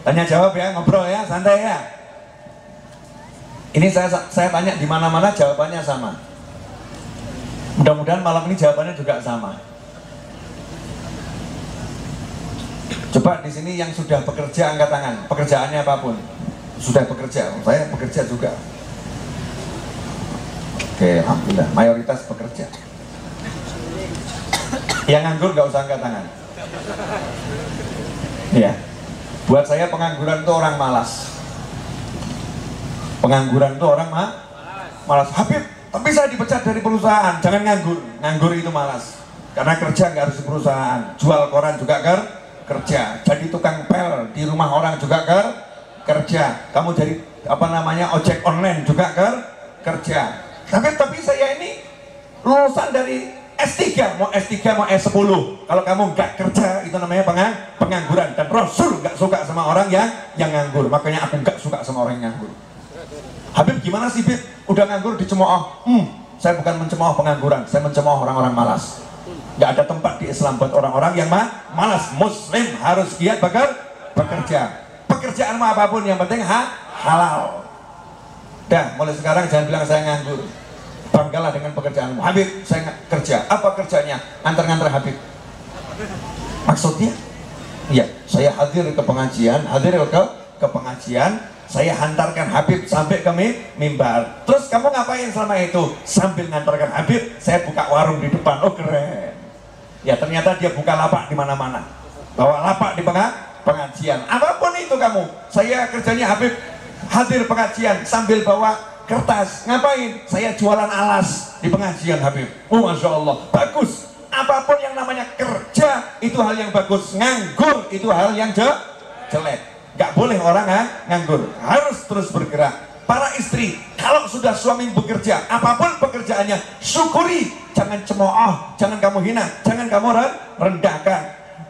Tanya jawab ya, ngobrol ya, santai ya. Ini saya tanya di mana-mana jawabannya sama. Mudah-mudahan malam ini jawabannya juga sama. Coba di sini yang sudah bekerja angkat tangan, pekerjaannya apapun. Sudah bekerja, saya bekerja juga. Oke, alhamdulillah, mayoritas bekerja. Yang nganggur nggak usah angkat tangan. Ya, buat saya pengangguran itu orang malas. Pengangguran itu orang malas. Habib, tapi saya dipecat dari perusahaan. Jangan nganggur. Nganggur itu malas. Karena kerja nggak harus di perusahaan. Jual koran juga kerja. Jadi tukang pel di rumah orang juga kerja. Kamu jadi ojek online juga kerja. Tapi saya ini lulusan dari S3, mau S3 mau S10. Kalau kamu nggak kerja, itu namanya pengangguran. Dan Rasul nggak suka sama orang yang nganggur. Makanya aku nggak suka sama orang yang nganggur. Habib gimana sih Bib? Udah nganggur dicemooh? Saya bukan mencemooh pengangguran, saya mencemooh orang-orang malas. Nggak ada tempat di Islam buat orang-orang yang malas. Muslim harus giat bekerja. Pekerjaanmu apapun yang penting halal. Dah, mulai sekarang jangan bilang saya nganggur. Banggalah dengan pekerjaanmu. Habib, saya kerja. Apa kerjanya? Antar-antar Habib. Maksudnya? Ya, saya hadir ke pengajian, saya hantarkan Habib sampai ke mimbar. Terus kamu ngapain selama itu? Sambil ngantarkan Habib, saya buka warung di depan. Oh keren. Ya ternyata dia buka lapak di mana-mana. Bawa lapak di pengajian. Apapun itu kamu. Saya kerjanya Habib hadir pengajian sambil bawa kertas. Ngapain? Saya jualan alas di pengajian Habib. Oh Masya Allah, bagus. Apapun yang namanya kerja itu hal yang bagus. Nganggur itu hal yang jelek. Gak boleh orang nganggur, harus terus bergerak. Para istri, kalau sudah suami bekerja, apapun pekerjaannya, syukuri. Jangan cemooh, jangan kamu hina, jangan kamu rendahkan.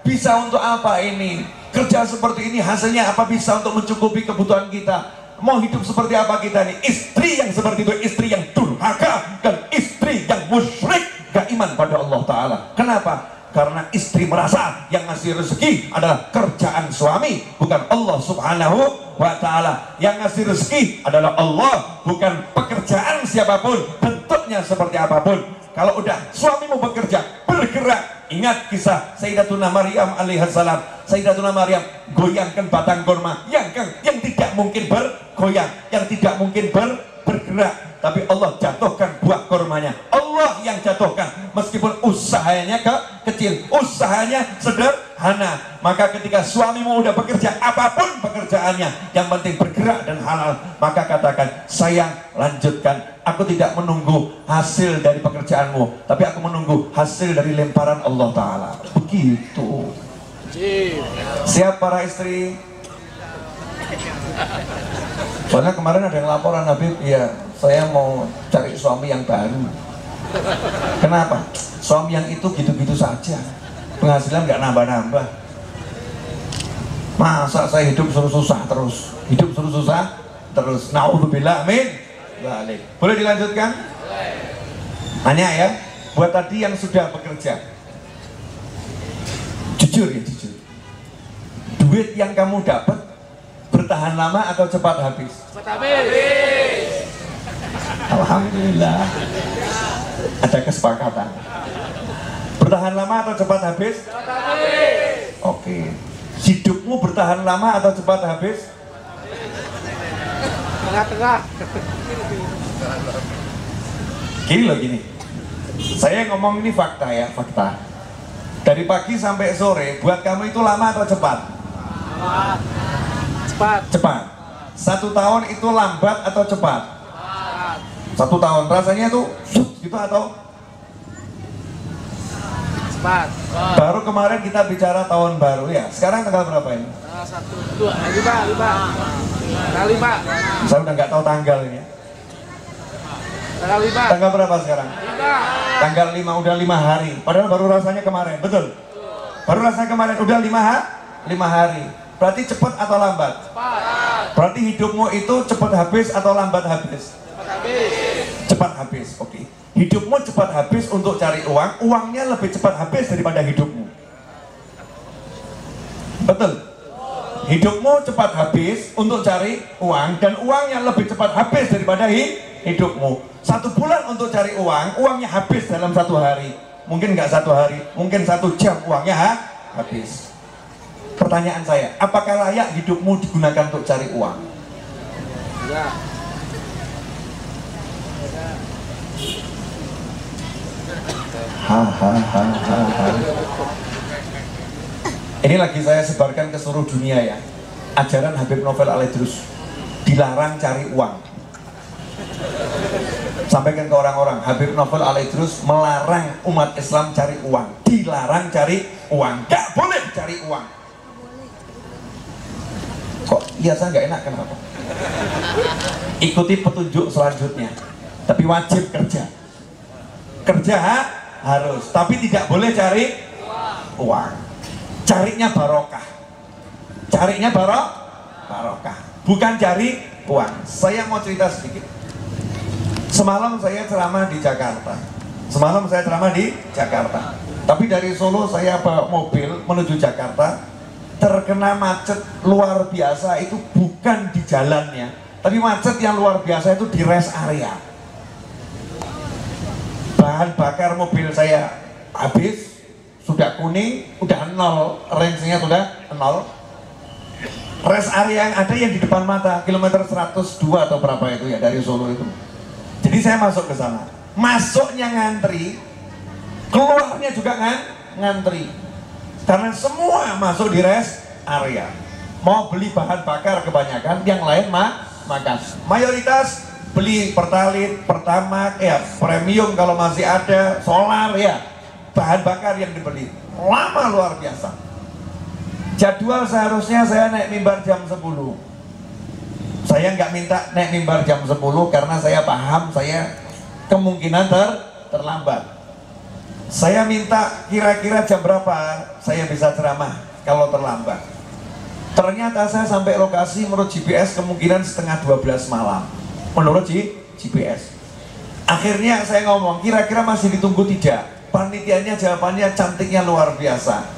Bisa untuk apa ini? Kerja seperti ini hasilnya apa? Bisa untuk mencukupi kebutuhan kita. Mau hidup seperti apa kita nih? Istri yang seperti itu, istri yang durhaka, dan istri yang musyrik, gak iman pada Allah Ta'ala. Kenapa? Karena istri merasa yang ngasih rezeki adalah kerjaan suami, bukan Allah Subhanahu wa Ta'ala. Yang ngasih rezeki adalah Allah, bukan pekerjaan siapapun, bentuknya seperti apapun. Kalau udah suamimu bekerja, bergerak. Ingat kisah Sayyidatuna Maryam alaihissalam. Sayyidatuna Maryam goyangkan batang kurma yang tidak mungkin bergoyang, yang tidak mungkin bergerak, tapi Allah jatuhkan buah kurmanya. Allah yang jatuhkan, meskipun usahanya kecil, usahanya sederhana. Maka ketika suamimu udah bekerja, apapun pekerjaannya, yang penting bergerak dan halal, maka katakan, sayang, lanjutkan. Aku tidak menunggu hasil dari pekerjaanmu, tapi aku menunggu hasil dari lemparan Allah Ta'ala. Begitu. Siap para istri? Soalnya kemarin ada yang laporan, Habib, iya, saya mau cari suami yang baru. Kenapa? Suami yang itu gitu-gitu saja, penghasilan nggak nambah-nambah. Masa saya hidup suruh susah terus? Hidup suruh susah terus. Na'udzubillah, amin. Boleh dilanjutkan? Hanya ya, buat tadi yang sudah bekerja, jujur ya, jujur. Duit yang kamu dapat bertahan lama atau cepat habis? Cepat habis. Alhamdulillah, ada kesepakatan. Bertahan lama atau cepat habis? Cepat habis. Oke. Hidupmu bertahan lama atau cepat habis? Tengah-tengah. Gini loh, gini. Saya ngomong ini fakta ya, fakta. Dari pagi sampai sore, buat kamu itu lama atau cepat? Cepat. Cepat. 1 tahun itu lambat atau cepat? Cepat. 1 tahun rasanya itu gitu atau cepat? Baru kemarin kita bicara tahun baru ya. Sekarang tanggal berapa ini? Tanggal 1, 2, 5. Saya udah nggak tahu tanggal ini ya. Tanggal 5. Tanggal berapa sekarang? 5. Tanggal 5, udah 5 hari. Padahal baru rasanya kemarin, betul? Baru rasanya kemarin, udah 5 hari. Berarti cepat atau lambat? Cepat. Berarti hidupmu itu cepat habis atau lambat habis? Cepat habis. Cepat habis, oke. Hidupmu cepat habis untuk cari uang, uangnya lebih cepat habis daripada hidupmu. Betul? Hidupmu cepat habis untuk cari uang, dan uangnya lebih cepat habis daripada hidupmu. 1 bulan untuk cari uang, uangnya habis dalam 1 hari. Mungkin nggak 1 hari, mungkin 1 jam uangnya habis. Pertanyaan saya, apakah layak hidupmu digunakan untuk cari uang? Ya. Ini lagi saya sebarkan ke seluruh dunia ya. Ajaran Habib Novel Al-Idrus, dilarang cari uang. Sampaikan ke orang-orang, Habib Novel Al-Idrus melarang umat Islam cari uang. Dilarang cari uang, gak boleh cari uang. Kok biasa nggak enak, kenapa? Ikuti petunjuk selanjutnya. Tapi wajib kerja. Kerja harus, tapi tidak boleh cari uang. Carinya barokah. Carinya barokah, bukan cari uang. Saya mau cerita sedikit. Semalam saya ceramah di Jakarta. Tapi dari Solo saya bawa mobil menuju Jakarta, terkena macet luar biasa. Itu bukan di jalannya, tapi macet yang luar biasa itu di rest area. Bahan bakar mobil saya habis, sudah kuning, udah nol, range-nya sudah nol. Rest area yang ada yang di depan mata, kilometer 102 atau berapa itu ya dari Solo itu. Jadi saya masuk ke sana, masuknya ngantri, keluarnya juga ngantri, karena semua masuk di rest area. Mau beli bahan bakar kebanyakan, yang lain makan. Mayoritas beli Pertalite, Pertamax, ya premium kalau masih ada, solar ya, bahan bakar yang dibeli. Lama luar biasa. Jadwal seharusnya saya naik mimbar jam 10. Saya nggak minta naik mimbar jam 10 karena saya paham saya kemungkinan terlambat. Saya minta kira-kira jam berapa saya bisa ceramah kalau terlambat. Ternyata saya sampai lokasi menurut GPS kemungkinan setengah 12 malam. Menurut GPS. Akhirnya saya ngomong, kira-kira masih ditunggu tidak? Panitianya jawabannya cantiknya luar biasa.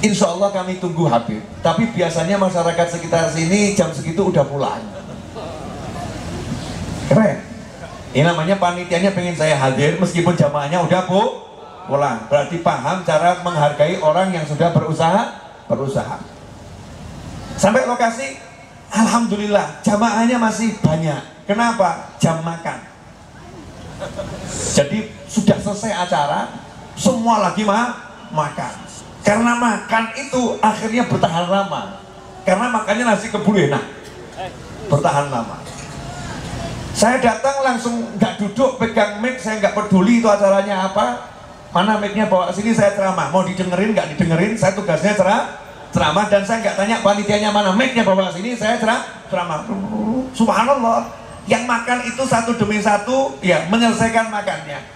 Insya Allah kami tunggu Habib. Tapi biasanya masyarakat sekitar sini jam segitu udah pulang. Keren. Ini namanya panitianya pengen saya hadir meskipun jamaahnya udah pulang. Berarti paham cara menghargai orang yang sudah berusaha. Sampai lokasi, alhamdulillah jamaahnya masih banyak. Kenapa? Jam makan. Jadi sudah selesai acara, semua lagi makan. Karena makan itu akhirnya bertahan lama. Karena makannya nasi kebul enak, bertahan lama. Saya datang langsung nggak duduk pegang mic, saya nggak peduli itu acaranya apa. Mana mic-nya bawa sini, saya ceramah. Mau didengerin nggak didengerin, saya tugasnya ceramah. Dan saya nggak tanya panitianya mana, mic-nya bawa sini, saya ceramah. Subhanallah, yang makan itu satu demi satu ya menyelesaikan makannya.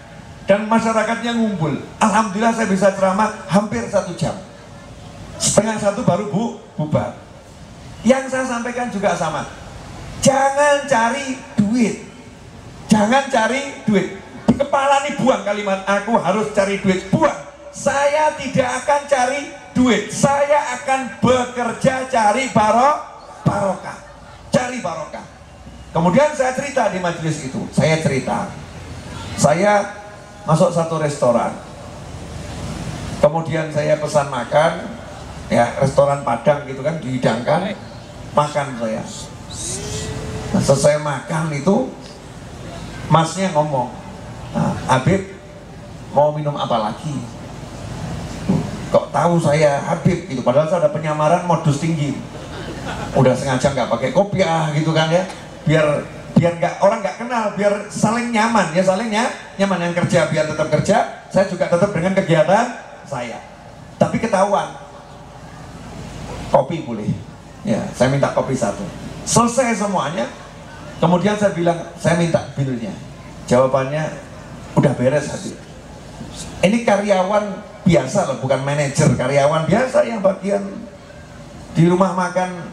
Dan masyarakatnya ngumpul. Alhamdulillah saya bisa ceramah hampir 1 jam. Setengah 1 baru bubar. Yang saya sampaikan juga sama. Jangan cari duit. Jangan cari duit. Di kepala nih buang kalimat aku harus cari duit. Buang. Saya tidak akan cari duit. Saya akan bekerja cari barokah. Cari barokah. Kemudian saya cerita di majelis itu. Saya cerita. Saya masuk satu restoran, kemudian saya pesan makan, ya restoran Padang gitu kan, dihidangkan, makan saya. Nah, selesai makan itu, masnya ngomong, nah, Habib mau minum apa lagi? Kok tahu saya Habib gitu, padahal saya ada penyamaran modus tinggi. Udah sengaja nggak pakai kopiah gitu kan ya, biar orang nggak kenal, biar saling nyaman ya, nyaman. Yang kerja biar tetap kerja, saya juga tetap dengan kegiatan saya. Tapi ketahuan, kopi boleh ya, saya minta kopi 1. Selesai semuanya, kemudian saya bilang saya minta bilnya. Jawabannya udah beres Habib. Ini karyawan biasa loh, bukan manajer, karyawan biasa yang bagian di rumah makan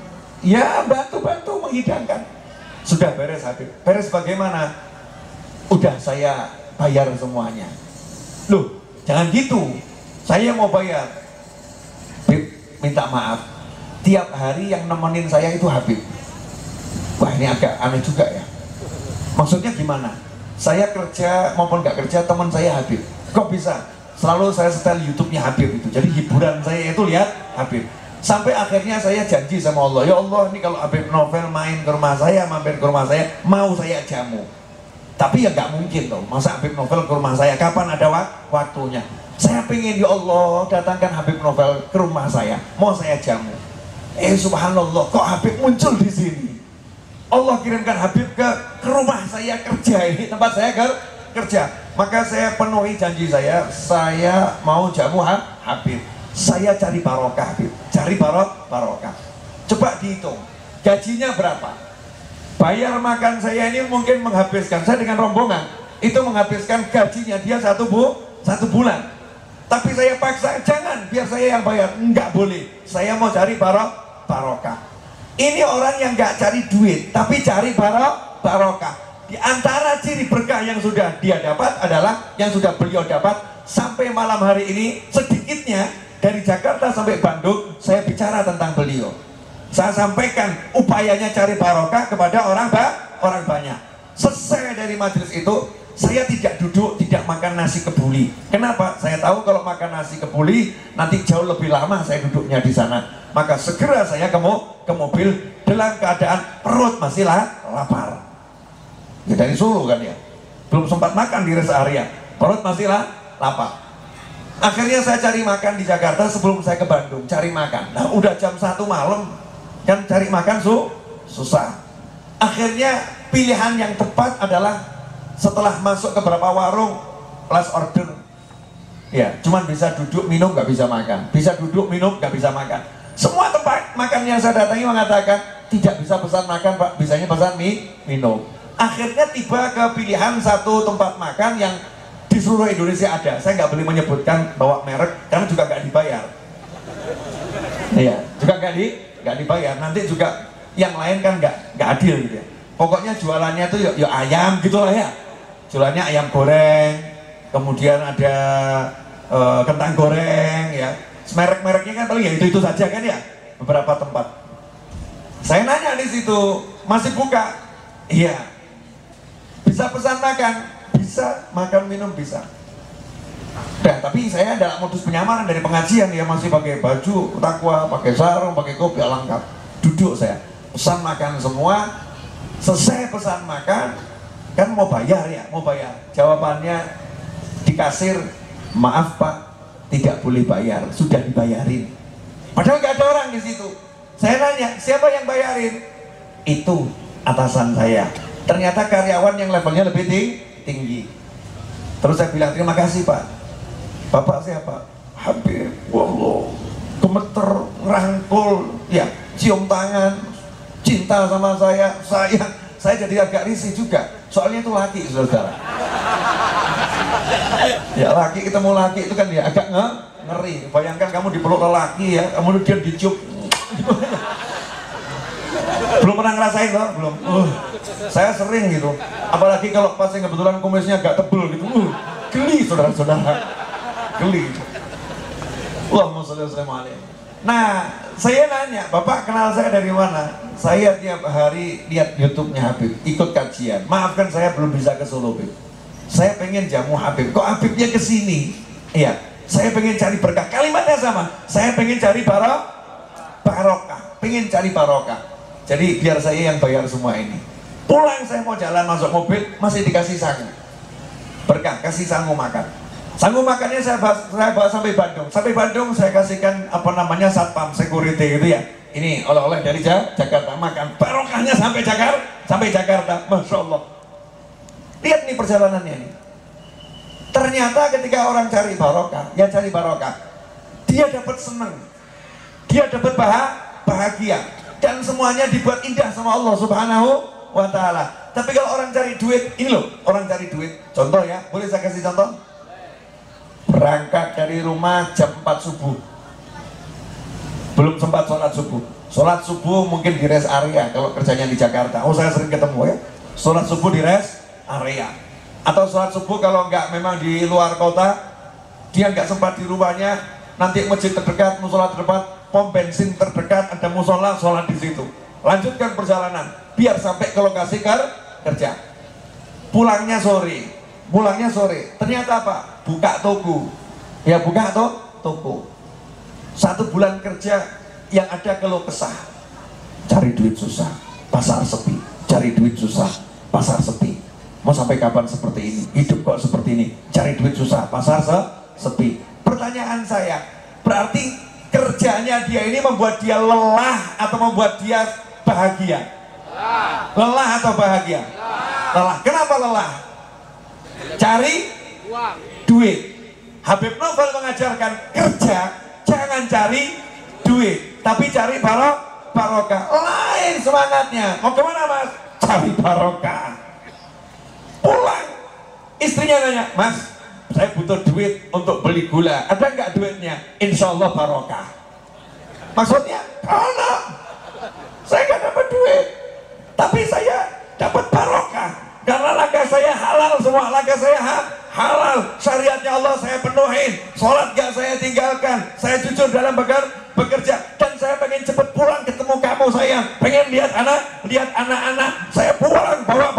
ya, bantu menghidangkan. Sudah beres Habib. Beres bagaimana? Udah saya bayar semuanya. Loh, jangan gitu. Saya mau bayar. Habib, minta maaf. Tiap hari yang nemenin saya itu Habib. Wah, ini agak aneh juga ya. Maksudnya gimana? Saya kerja maupun nggak kerja, teman saya Habib. Kok bisa? Selalu saya setel YouTube-nya Habib itu. Jadi hiburan saya itu lihat Habib. Sampai akhirnya saya janji sama Allah, ya Allah, ini kalau Habib Novel main ke rumah saya, mampir ke rumah saya, mau saya jamu. Tapi ya nggak mungkin loh, masa Habib Novel ke rumah saya, kapan ada waktunya? Saya pengen, ya Allah, datangkan Habib Novel ke rumah saya, mau saya jamu. Subhanallah, kok Habib muncul di sini? Allah kirimkan Habib ke rumah saya kerja, ini tempat saya kerja. Maka saya penuhi janji saya mau jamu Habib. Saya cari barokah, cari barokah. Coba dihitung, gajinya berapa? Bayar makan saya ini mungkin menghabiskan, saya dengan rombongan itu menghabiskan gajinya dia satu bulan. Tapi saya paksa, jangan, biar saya yang bayar. Enggak boleh, saya mau cari barokah. Ini orang yang nggak cari duit, tapi cari barokah. Di antara ciri berkah yang sudah dia dapat adalah yang sudah beliau dapat sampai malam hari ini, sedikitnya dari Jakarta sampai Bandung saya bicara tentang beliau. Saya sampaikan upayanya cari barokah kepada orang banyak. Selesai dari majelis itu, saya tidak duduk, tidak makan nasi kebuli. Kenapa? Saya tahu kalau makan nasi kebuli nanti jauh lebih lama saya duduknya di sana. Maka segera saya ke mobil dalam keadaan perut masih lapar. Ya dari Solo kan ya, belum sempat makan di rest area, perut masih lapar. Akhirnya saya cari makan di Jakarta sebelum saya ke Bandung, cari makan. Nah udah jam 1 malam, kan cari makan susah. Akhirnya pilihan yang tepat adalah setelah masuk ke beberapa warung, last order. Ya, cuman bisa duduk minum, nggak bisa makan. Bisa duduk minum, nggak bisa makan. Semua tempat makan yang saya datangi mengatakan tidak bisa pesan makan Pak, bisanya pesan minum. Akhirnya tiba ke pilihan satu tempat makan yang di seluruh Indonesia ada. Saya nggak boleh menyebutkan bawa merek karena juga nggak dibayar. Iya, juga nggak dibayar. Nanti juga yang lain kan nggak adil gitu ya. Pokoknya jualannya tuh ya ayam gitulah ya. Jualannya ayam goreng, kemudian ada kentang goreng ya. Merek-mereknya kan paling ya itu saja kan ya. Beberapa tempat. Saya nanya di situ, masih buka? Iya. Bisa pesan makan, bisa makan minum bisa. Dan tapi saya dalam modus penyamaran dari pengajian ya, masih pakai baju takwa, pakai sarung, pakai kopi lengkap. Duduk saya, pesan makan semua. Selesai pesan makan, kan mau bayar ya, mau bayar. Jawabannya di kasir, maaf Pak, tidak boleh bayar, sudah dibayarin. Padahal nggak ada orang di situ. Saya nanya, siapa yang bayarin? Itu atasan saya. Ternyata karyawan yang levelnya lebih tinggi. Terus saya bilang, terima kasih Pak. Bapak siapa? Habib. Wallah, gemeter, rangkul, ya, cium tangan, cinta sama saya, sayang. Saya jadi agak risih juga. Soalnya itu laki, saudara. Ya laki ketemu laki itu kan ya agak ngeri. Bayangkan kamu dipeluk lelaki ya, kemudian dicium. Belum pernah ngerasain loh, belum. Saya sering gitu. Apalagi kalau pas yang kebetulan kumisnya agak tebel gitu. Geli saudara-saudara. Geli. Allahumma sholli wa sallim alaihi. Nah, saya nanya, Bapak kenal saya dari mana? Saya tiap hari lihat YouTube-nya Habib, ikut kajian. Maafkan saya belum bisa ke Solo, Habib. Saya pengen jamu Habib. Kok Habibnya ke sini? Iya, saya pengen cari berkah. Kalimatnya sama. Saya pengen cari barokah. Pengen cari barokah. Jadi biar saya yang bayar semua ini. Pulang saya mau jalan masuk mobil, masih dikasih sangu. Berkah, kasih sangu makan. Sangu makannya saya bawa sampai Bandung. Sampai Bandung saya kasihkan apa namanya satpam security gitu ya. Ini oleh-oleh dari Jakarta, makan. Barokahnya sampai Jakarta. Masya Allah. Lihat nih perjalanannya nih. Ternyata ketika orang cari barokah, ya cari barokah, dia dapat senang, dia dapat bahagia, dan semuanya dibuat indah sama Allah Subhanahu wa Ta'ala. Tapi kalau orang cari duit, ini loh, orang cari duit. Contoh ya, boleh saya kasih contoh? Berangkat dari rumah jam 4 subuh, belum sempat sholat subuh. Sholat subuh mungkin di rest area kalau kerjanya di Jakarta. Oh, saya sering ketemu ya, sholat subuh di rest area. Atau sholat subuh kalau nggak memang di luar kota, dia nggak sempat di rumahnya, nanti masjid terdekat, musola terdekat, pom bensin terdekat, ada musola, sholat di situ. Lanjutkan perjalanan, biar sampai ke lokasi kerja. Pulangnya sore, ternyata apa? Buka toko, ya buka toko. 1 bulan kerja yang ada keluh kesah, cari duit susah, pasar sepi, cari duit susah, pasar sepi. Mau sampai kapan seperti ini? Hidup kok seperti ini, cari duit susah, pasar sepi. Pertanyaan saya, berarti kerjanya dia ini membuat dia lelah atau membuat dia bahagia? Lelah atau bahagia? Lelah. Kenapa lelah? Cari duit. Habib Novel mengajarkan kerja, jangan cari duit, tapi cari barokah. Lain semangatnya. Mau kemana Mas? Cari barokah. Pulang, istrinya nanya, Mas, saya butuh duit untuk beli gula, ada nggak duitnya? Insya Allah barokah. Maksudnya, kalau saya nggak dapat duit, tapi saya dapat barokah. Karena langkah saya halal semua, langkah saya halal. Syariatnya Allah saya penuhin, sholat gak saya tinggalkan, saya jujur dalam bekerja, dan saya pengen cepet pulang ketemu kamu sayang, pengen lihat anak-anak, saya pulang bawa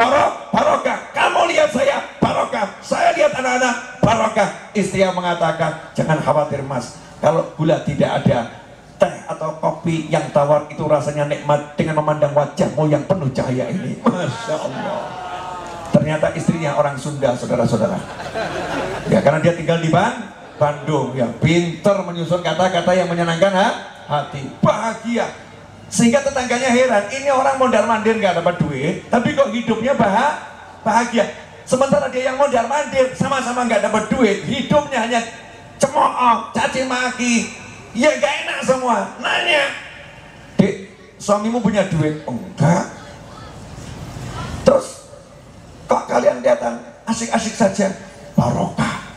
barokah, kamu lihat saya barokah, saya lihat anak-anak barokah. Istri yang mengatakan, jangan khawatir mas, kalau gula tidak ada, teh atau kopi yang tawar itu rasanya nikmat dengan memandang wajahmu yang penuh cahaya ini. Masya Allah. Ternyata istrinya orang Sunda, saudara-saudara. Ya, karena dia tinggal di Bandung, ya, pinter menyusun kata-kata yang menyenangkan hati, bahagia. Sehingga tetangganya heran, ini orang mondar-mandir nggak dapat duit, tapi kok hidupnya bahagia. Sementara dia yang mondar-mandir, sama-sama nggak dapat duit, hidupnya hanya cemooh, caci maki, ya gak enak semua. Nanya, dek, suamimu punya duit? Oh, enggak. Terus kok kalian kelihatan asik-asik saja? Barokah.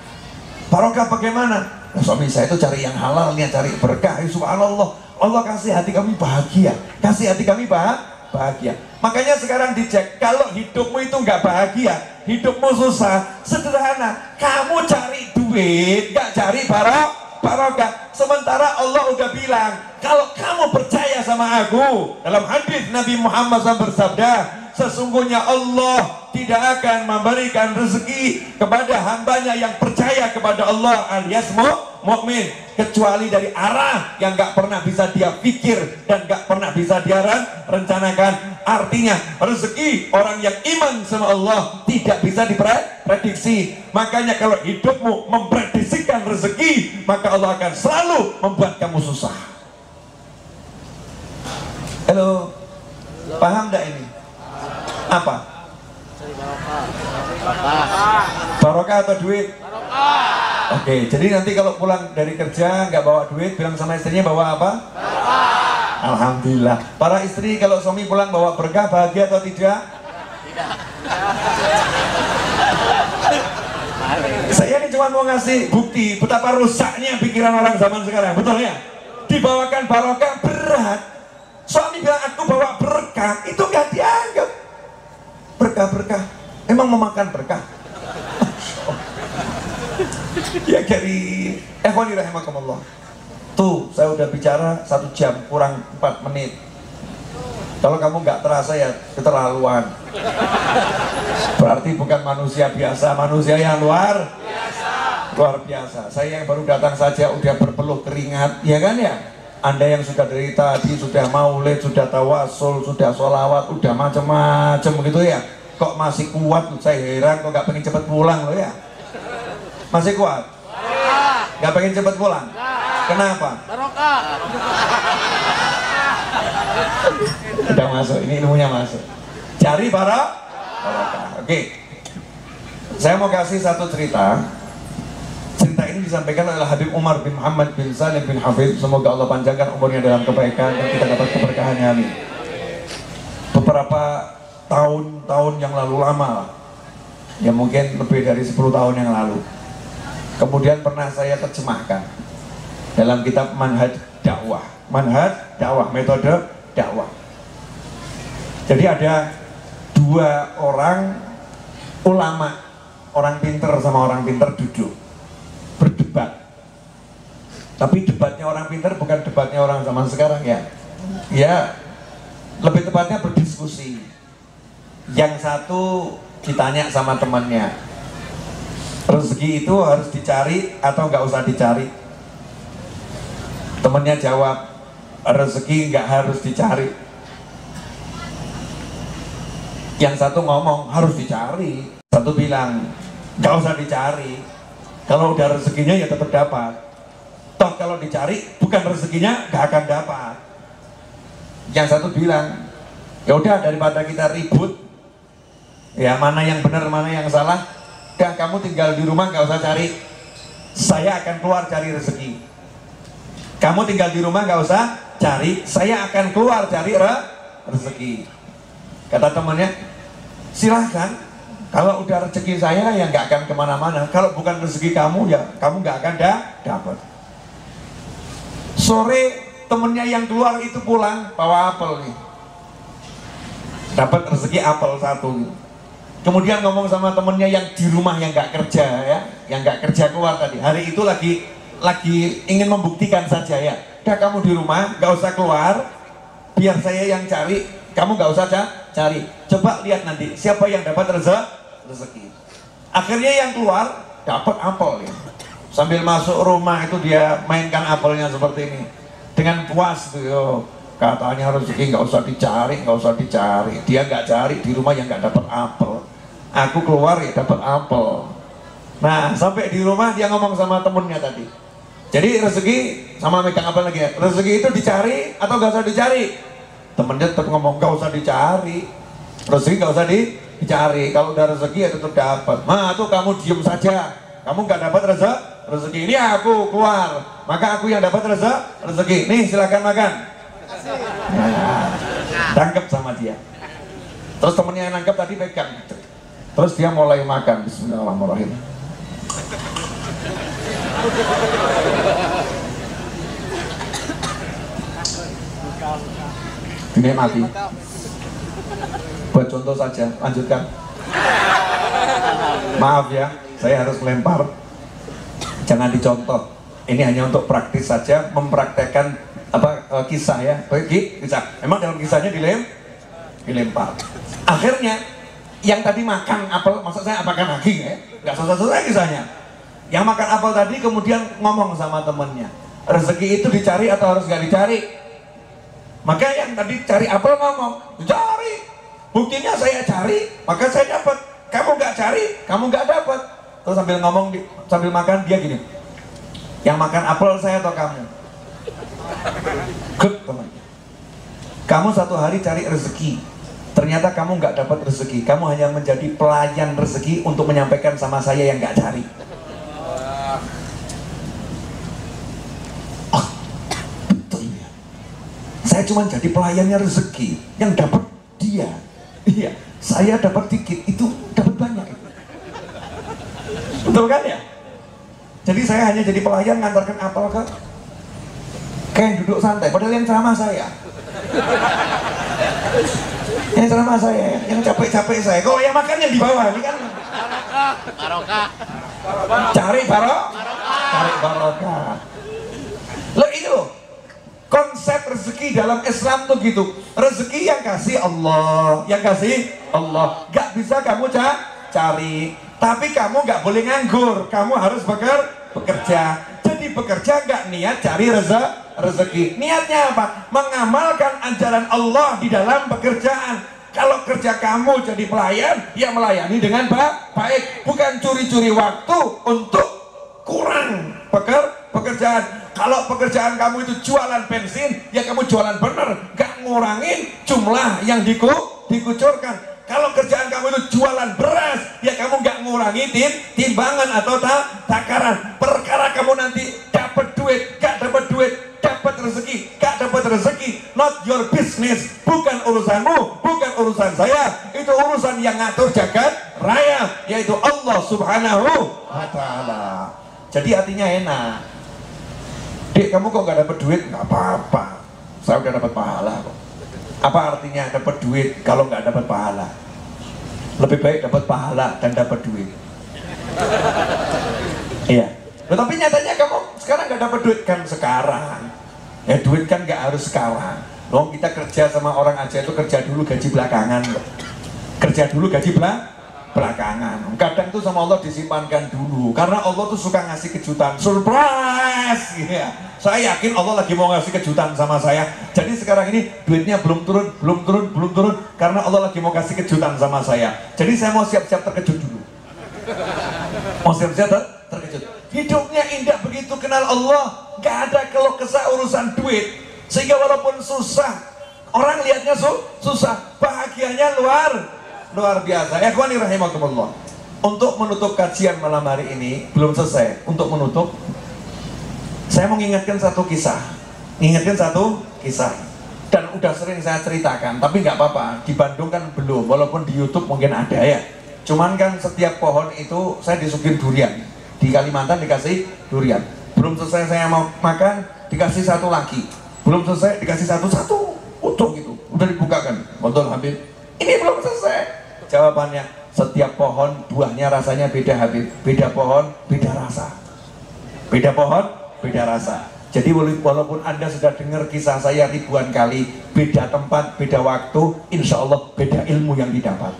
Barokah bagaimana? Nah, suami saya itu cari yang halal, dia cari berkah. Subhanallah, Allah kasih hati kami bahagia, kasih hati kami bahagia. Makanya sekarang dicek, kalau hidupmu itu nggak bahagia, hidupmu susah, sederhana, kamu cari duit, nggak cari barokah. Sementara Allah udah bilang, kalau kamu percaya sama aku, dalam hadis Nabi Muhammad SAW bersabda, sesungguhnya Allah tidak akan memberikan rezeki kepada hambanya yang percaya kepada Allah alias mukmin, kecuali dari arah yang gak pernah bisa dia pikir dan gak pernah bisa dia rencanakan. Artinya rezeki orang yang iman sama Allah tidak bisa diprediksi. Makanya kalau hidupmu memprediksikan rezeki, maka Allah akan selalu membuat kamu susah. Halo, paham gak ini? Apa? Barokah atau duit? Barokah. Oke, jadi nanti kalau pulang dari kerja nggak bawa duit, bilang sama istrinya bawa apa? Barokah. Alhamdulillah. Para istri kalau suami pulang bawa berkah, bahagia atau tidak? Tidak. Saya ini cuma mau ngasih bukti betapa rusaknya pikiran orang zaman sekarang, betul ya? Dibawakan barokah berat. Suami bilang aku bawa berkah, itu nggak dianggap berkah-berkah. Emang memakan berkah? Ya dari ikhwani rahimakumullah. Tuh, saya udah bicara 1 jam kurang 4 menit. Kalau kamu nggak terasa ya keterlaluan. Berarti bukan manusia biasa, manusia yang luar biasa. Saya yang baru datang saja udah berpeluh keringat, ya kan ya? Anda yang sudah dari tadi sudah maulid, sudah tawasul, sudah sholawat, udah macam-macam gitu ya. Kok masih kuat? Saya heran kok nggak pengen cepet pulang loh ya. Masih kuat? Nggak pengen cepet pulang? Kenapa? Barokah. Udah masuk, ini ilmunya masuk. Cari barokah. Oke. Saya mau kasih satu cerita. Cerita ini disampaikan oleh Habib Umar bin Muhammad bin Salim bin Hafid. Semoga Allah panjangkan umurnya dalam kebaikan dan kita dapat keberkahannya, amin. Beberapa tahun-tahun yang lalu, lama, ya mungkin lebih dari 10 tahun yang lalu, kemudian pernah saya terjemahkan dalam kitab Manhaj Dakwah, metode dakwah. Jadi ada 2 orang ulama, orang pinter sama orang pinter duduk berdebat. Tapi debatnya orang pinter bukan debatnya orang zaman sekarang ya. Ya, lebih tepatnya berdiskusi. Yang satu ditanya sama temannya, rezeki itu harus dicari atau nggak usah dicari? Temannya jawab, rezeki nggak harus dicari. Yang satu ngomong harus dicari. Satu bilang nggak usah dicari. Kalau udah rezekinya ya tetap dapat. Toh kalau dicari bukan rezekinya nggak akan dapat. Yang satu bilang, ya udah daripada kita ribut, ya mana yang benar mana yang salah, dan kamu tinggal di rumah nggak usah cari, saya akan keluar cari rezeki. Kamu tinggal di rumah nggak usah cari, saya akan keluar cari rezeki. Kata temannya, silahkan, kalau udah rezeki saya ya nggak akan kemana-mana. Kalau bukan rezeki kamu ya kamu nggak akan dapat. Sore temennya yang keluar itu pulang bawa apel nih, dapat rezeki apel 1. Kemudian ngomong sama temennya yang di rumah yang nggak kerja ya, yang nggak kerja keluar tadi. Hari itu lagi ingin membuktikan saja ya. Udah kamu di rumah, nggak usah keluar, biar saya yang cari. Kamu nggak usah cari. Coba lihat nanti siapa yang dapat rezeki. Akhirnya yang keluar dapat apel ya. Sambil masuk rumah itu dia mainkan apelnya seperti ini dengan puas tuh. Yo. Katanya rezeki nggak usah dicari, nggak usah dicari. Dia nggak cari di rumah yang nggak dapat apel. Aku keluar ya dapat apel. Nah sampai di rumah dia ngomong sama temennya tadi. Jadi rezeki sama megang apel lagi ya. Rezeki itu dicari atau nggak usah dicari? Temennya tetap ngomong nggak usah dicari. Rezeki nggak usah dicari. Kalau udah rezeki ya tetap dapat. Nah tuh kamu diem saja. Kamu nggak dapat rezeki. Ini aku keluar. Maka aku yang dapat rezeki. Nih silakan makan. Nah, tangkap sama dia. Terus temennya yang nangkep tadi pegang. Terus dia mulai makan. Bismillahirrahmanirrahim. Ini mati. Buat contoh saja, lanjutkan. Maaf ya, saya harus melempar. Jangan dicontoh. Ini hanya untuk praktis saja, mempraktekkan kisah ya, kisah. Emang dalam kisahnya dilempar. Akhirnya yang tadi makan apel, maksud saya apakan lagi ya? Nggak selesai kisahnya. Yang makan apel tadi kemudian ngomong sama temennya, rezeki itu dicari atau harus nggak dicari? Maka yang tadi cari apel ngomong, dicari. Buktinya saya cari, maka saya dapat. Kamu nggak cari, kamu nggak dapat. Terus sambil ngomong, sambil makan dia gini, yang makan apel saya atau kamu? Kamu satu hari cari rezeki, ternyata kamu nggak dapat rezeki. Kamu hanya menjadi pelayan rezeki untuk menyampaikan sama saya yang nggak cari. Oh, betul ya. Saya cuma jadi pelayannya rezeki, yang dapat dia. Iya, saya dapat dikit, itu dapat banyak. Betul kan ya? Jadi saya hanya jadi pelayan ngantarkan apel ke kayak duduk santai, padahal yang ceramah saya. Yang ceramah saya, yang capek-capek saya. Kalau yang makan yang di bawah, ini kan Barokah. cari barokah. Loh itu loh, konsep rezeki dalam Islam tuh gitu. Rezeki yang kasih Allah, Gak bisa kamu cari. Tapi kamu gak boleh nganggur, kamu harus bekerja. Jadi bekerja gak niat cari rezeki. Niatnya apa? Mengamalkan ajaran Allah di dalam pekerjaan. Kalau kerja kamu jadi pelayan, ya melayani dengan baik. Bukan curi-curi waktu untuk kurang pekerjaan. Kalau pekerjaan kamu itu jualan bensin, ya kamu jualan bener, gak ngurangin jumlah yang dikucurkan. Kalau kerjaan kamu itu jualan beras, ya kamu gak ngurangi timbangan atau takaran. Perkara kamu nanti dapat duit, gak dapat duit, dapat rezeki, gak dapat rezeki, not your business. Bukan urusanmu, bukan urusan saya. Itu urusan yang ngatur jagat raya, yaitu Allah Subhanahu wa Ta'ala. Jadi artinya enak. Dek, kamu kok gak dapat duit? Gak apa-apa, saya udah dapat pahala kok. Apa artinya dapat duit kalau nggak dapat pahala? Lebih baik dapat pahala dan dapat duit. Iya. Tetapi nyatanya kamu sekarang nggak dapat duit kan sekarang. Ya duit kan nggak harus sekarang. Loh, kita kerja sama orang aja itu kerja dulu gaji belakangan. Kerja dulu gaji belakangan. Kadang tuh sama Allah disimpankan dulu. Karena Allah tuh suka ngasih kejutan, surprise. Ya. Saya yakin Allah lagi mau ngasih kejutan sama saya. Jadi sekarang ini duitnya belum turun. Karena Allah lagi mau kasih kejutan sama saya. Jadi saya mau siap-siap terkejut dulu. Mau siap-siap terkejut. Hidupnya indah begitu kenal Allah. Gak ada keluh kesah urusan duit. Sehingga walaupun susah, orang lihatnya susah, bahagianya luar biasa. Ikhwani rahimakumullah. Untuk menutup kajian malam hari ini belum selesai. Untuk menutup, saya mau mengingatkan satu kisah. Dan udah sering saya ceritakan, tapi nggak apa-apa. Di Bandung kan belum, walaupun di YouTube mungkin ada ya. Cuman kan setiap pohon itu saya disuguhin durian. Di Kalimantan dikasih durian. Belum selesai saya mau makan, dikasih satu lagi. Belum selesai dikasih satu utuh gitu. Udah dibukakan. Betul Habib. Ini belum selesai. Jawabannya, Setiap pohon buahnya rasanya beda Habib. Beda pohon, beda rasa. Beda pohon, beda rasa. Jadi walaupun Anda sudah dengar kisah saya ribuan kali, beda tempat, beda waktu, insya Allah beda ilmu yang didapat.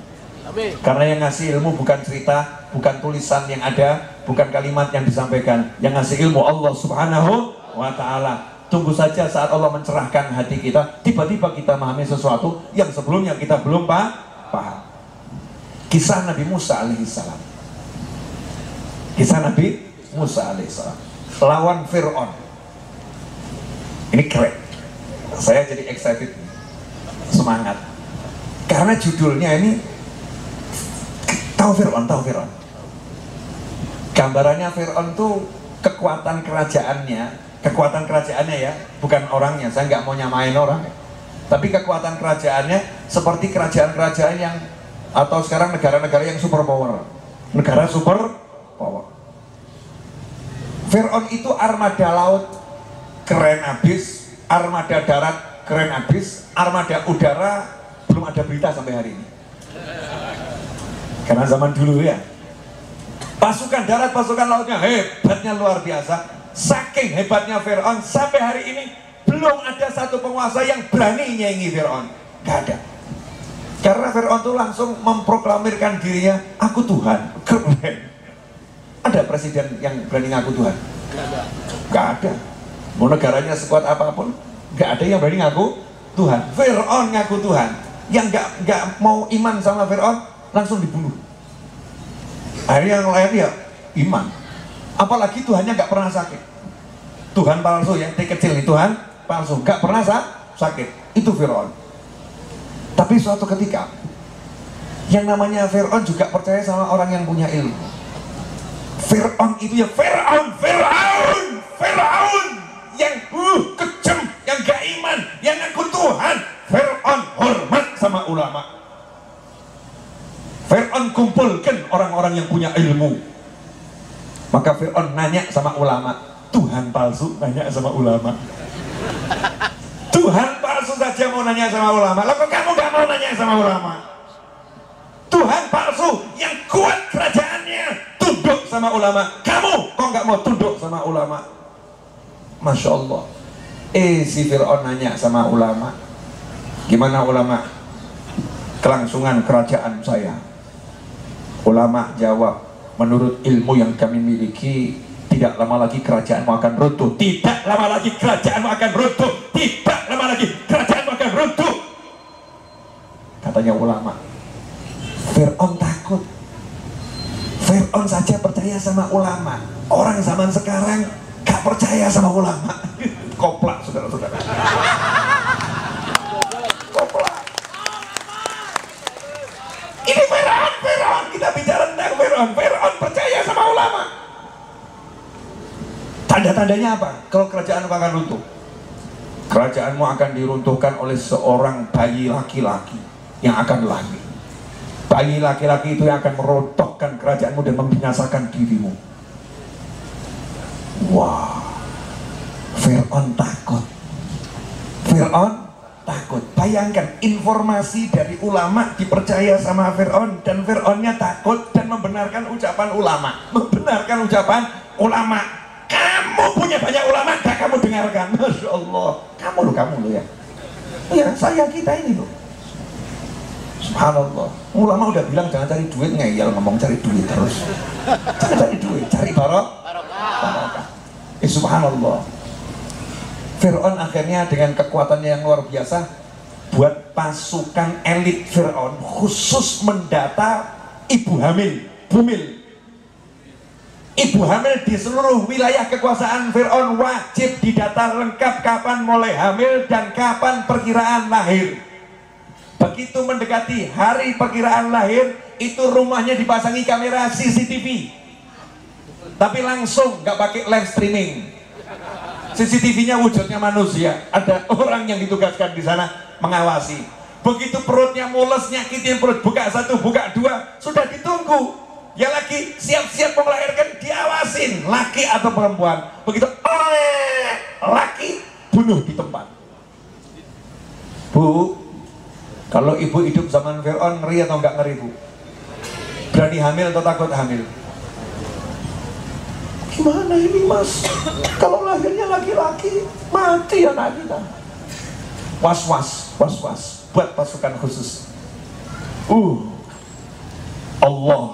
Amin. Karena yang ngasih ilmu bukan cerita, bukan tulisan yang ada, bukan kalimat yang disampaikan. Yang ngasih ilmu Allah Subhanahu wa Ta'ala. Tunggu saja saat Allah mencerahkan hati kita, tiba-tiba kita memahami sesuatu yang sebelumnya kita belum paham. Kisah Nabi Musa alaihissalam. Kisah Nabi Musa alaihissalam lawan Fir'aun. Ini keren. Saya jadi excited, semangat. Karena judulnya ini tahu Fir'aun. Gambarannya Fir'aun tuh kekuatan kerajaannya ya, bukan orangnya. Saya nggak mau nyamain orang, tapi kekuatan kerajaannya seperti kerajaan-kerajaan yang, atau sekarang negara-negara yang super power, negara super power. Fir'aun itu armada laut keren abis, armada darat keren abis, armada udara belum ada berita sampai hari ini. Karena zaman dulu ya, pasukan darat, pasukan lautnya hebatnya luar biasa. Saking hebatnya Fir'aun, sampai hari ini belum ada satu penguasa yang berani nyengi Fir'aun. Gak ada. Karena Fir'aun itu langsung memproklamirkan dirinya, aku Tuhan. Keren. Ada presiden yang berani ngaku Tuhan? Gak ada. Mau negaranya sekuat apapun, gak ada yang berani ngaku Tuhan. Fir'aun ngaku Tuhan. Yang gak mau iman sama Fir'aun langsung dibunuh. Akhirnya yang lain ya iman. Apalagi Tuhannya gak pernah sakit. Tuhan palsu ya, T kecil nih, Tuhan palsu, gak pernah sakit. Itu Fir'aun. Tapi suatu ketika yang namanya Fir'aun juga percaya sama orang yang punya ilmu. Fir'aun itu ya Fir'aun yang kejam, yang gak iman, yang ngaku Tuhan. Fir'aun hormat sama ulama. Fir'aun kumpulkan orang-orang yang punya ilmu. Maka Fir'aun nanya sama ulama. Tuhan palsu nanya sama ulama. Tuhan palsu saja mau nanya sama ulama. Lalu kamu gak mau nanya sama ulama? Tuhan palsu yang kuat kerajaannya tunduk sama ulama. Kamu kok gak mau tunduk sama ulama? Masya Allah. Si Fir'aun nanya sama ulama. Gimana ulama? Kelangsungan kerajaan saya. Ulama jawab, menurut ilmu yang kami miliki, tidak lama lagi kerajaanmu akan runtuh. Tidak lama lagi kerajaanmu akan runtuh. Tidak lama lagi kerajaanmu akan runtuh. Katanya ulama. Fir'aun takut. Fir'aun saja percaya sama ulama. Orang zaman sekarang gak percaya sama ulama. Koplak saudara-saudara. Koplak. Ini Fir'aun. Kita bicara tentang Fir'aun. Fir'aun percaya sama ulama. Tanda-tandanya apa? Kalau kerajaanmu akan runtuh. Kerajaanmu akan diruntuhkan oleh seorang bayi laki-laki yang akan lahir. Bayi laki-laki itu yang akan merontokkan kerajaanmu dan membinasakan dirimu. Wah, Fir'aun takut. Fir'aun takut. Bayangkan, informasi dari ulama dipercaya sama Fir'aun, dan Fir'aunnya takut dan membenarkan ucapan ulama. Membenarkan ucapan ulama. Kamu punya banyak ulama, gak kamu dengarkan? Masya Allah. Kamu lo ya. Iya, saya kita ini loh. Subhanallah. Ulama udah bilang jangan cari duit, ngeyel ngomong cari duit terus. Jangan cari duit, cari barokah. Subhanallah. Fir'aun akhirnya dengan kekuatannya yang luar biasa buat pasukan elit Fir'aun khusus mendata ibu hamil, bumil. Ibu hamil di seluruh wilayah kekuasaan Fir'aun wajib didata lengkap kapan mulai hamil dan kapan perkiraan lahir. Begitu mendekati hari perkiraan lahir, itu rumahnya dipasangi kamera CCTV. Tapi langsung, nggak pakai live streaming. CCTV-nya wujudnya manusia. Ada orang yang ditugaskan di sana mengawasi. Begitu perutnya mules, nyakitin perut, buka satu, buka dua, sudah ditunggu. Ya lagi siap-siap mau melahirkan, diawasin laki atau perempuan. Begitu laki, bunuh di tempat. Bu, kalau ibu hidup zaman Fir'aun, ngeri atau enggak ngeri bu? Berani hamil atau takut hamil? Gimana ini mas? Kalau lahirnya laki-laki, mati anak kita. Was-was buat pasukan khusus. Allah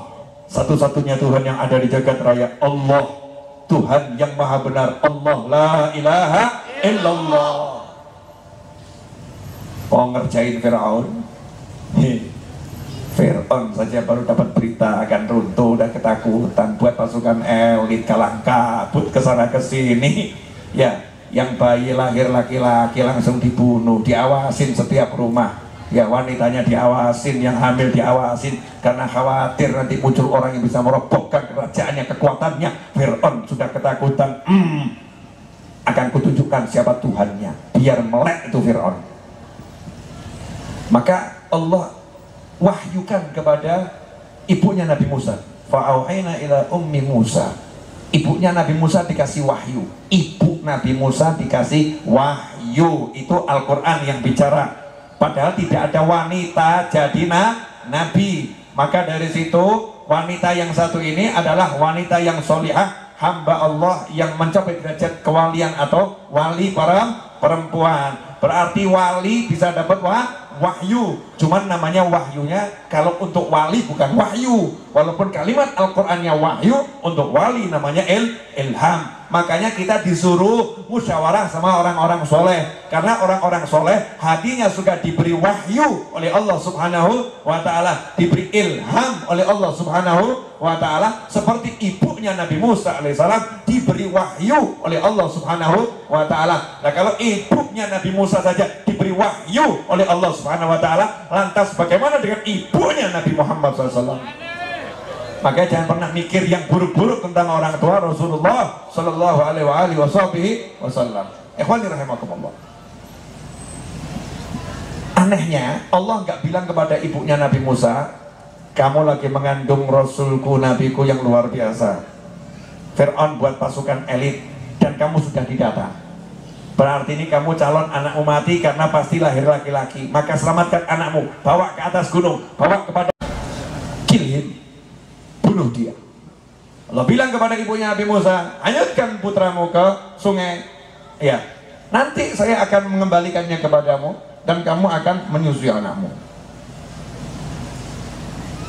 satu-satunya Tuhan yang ada di jagat raya. Allah Tuhan yang maha benar. Allah la ilaha illallah. Mau ngerjain Fir'aun? Fir'aun saja baru dapat berita akan runtuh dan ketakutan, buat pasukan elit kalang kabut kesana kesini. Ya, yang bayi lahir laki-laki langsung dibunuh, diawasin setiap rumah. Ya, wanitanya diawasin, yang hamil diawasin, karena khawatir nanti muncul orang yang bisa merobohkan kerajaannya, kekuatannya. Fir'aun sudah ketakutan. Akan kutunjukkan siapa Tuhannya, biar melek itu Fir'aun. Maka Allah wahyukan kepada ibunya Nabi Musa. Fa'auhayna ila ummi Musa. Ibunya Nabi Musa dikasih wahyu. Ibu Nabi Musa dikasih wahyu. Itu Al-Quran yang bicara. Padahal tidak ada wanita jadi nabi. Maka dari situ wanita yang satu ini adalah wanita yang solihah, hamba Allah yang mencapai derajat kewalian atau wali para perempuan. Berarti wali bisa dapat wahyu. Cuman namanya wahyunya kalau untuk wali bukan wahyu. Walaupun kalimat Al-Qur'annya wahyu, untuk wali namanya ilham. Makanya kita disuruh musyawarah sama orang-orang soleh. Karena orang-orang soleh hatinya suka diberi wahyu oleh Allah subhanahu wa ta'ala, diberi ilham oleh Allah subhanahu wa ta'ala. Seperti ibunya Nabi Musa alaihissalam diberi wahyu oleh Allah subhanahu wa ta'ala. Nah kalau ibunya Nabi Musa saja diberi wahyu oleh Allah subhanahu wa ta'ala, lantas bagaimana dengan ibunya Nabi Muhammad SAW? Makanya jangan pernah mikir yang buruk-buruk tentang orang tua Rasulullah Sallallahu Alaihi Wasallam. Ikhwani rahimakumullah. Anehnya Allah nggak bilang kepada ibunya Nabi Musa, kamu lagi mengandung Rasulku, Nabiku yang luar biasa. Fir'aun buat pasukan elit dan kamu sudah didata. Berarti ini kamu calon anakmu mati karena pasti lahir laki-laki. Maka selamatkan anakmu, bawa ke atas gunung, bawa kepada Kilhin, bunuh dia. Allah bilang kepada ibunya Nabi Musa, hanyutkan putramu ke sungai. Ya, nanti saya akan mengembalikannya kepadamu dan kamu akan menyusui anakmu.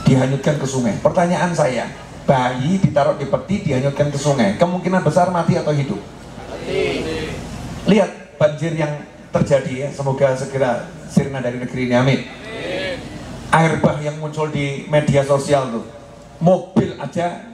Dihanyutkan ke sungai. Pertanyaan saya, bayi ditaruh di peti, dihanyutkan ke sungai, kemungkinan besar mati atau hidup? Mati. Lihat banjir yang terjadi ya, semoga segera sirna dari negeri ini, amin. Air bah yang muncul di media sosial tuh, mobil aja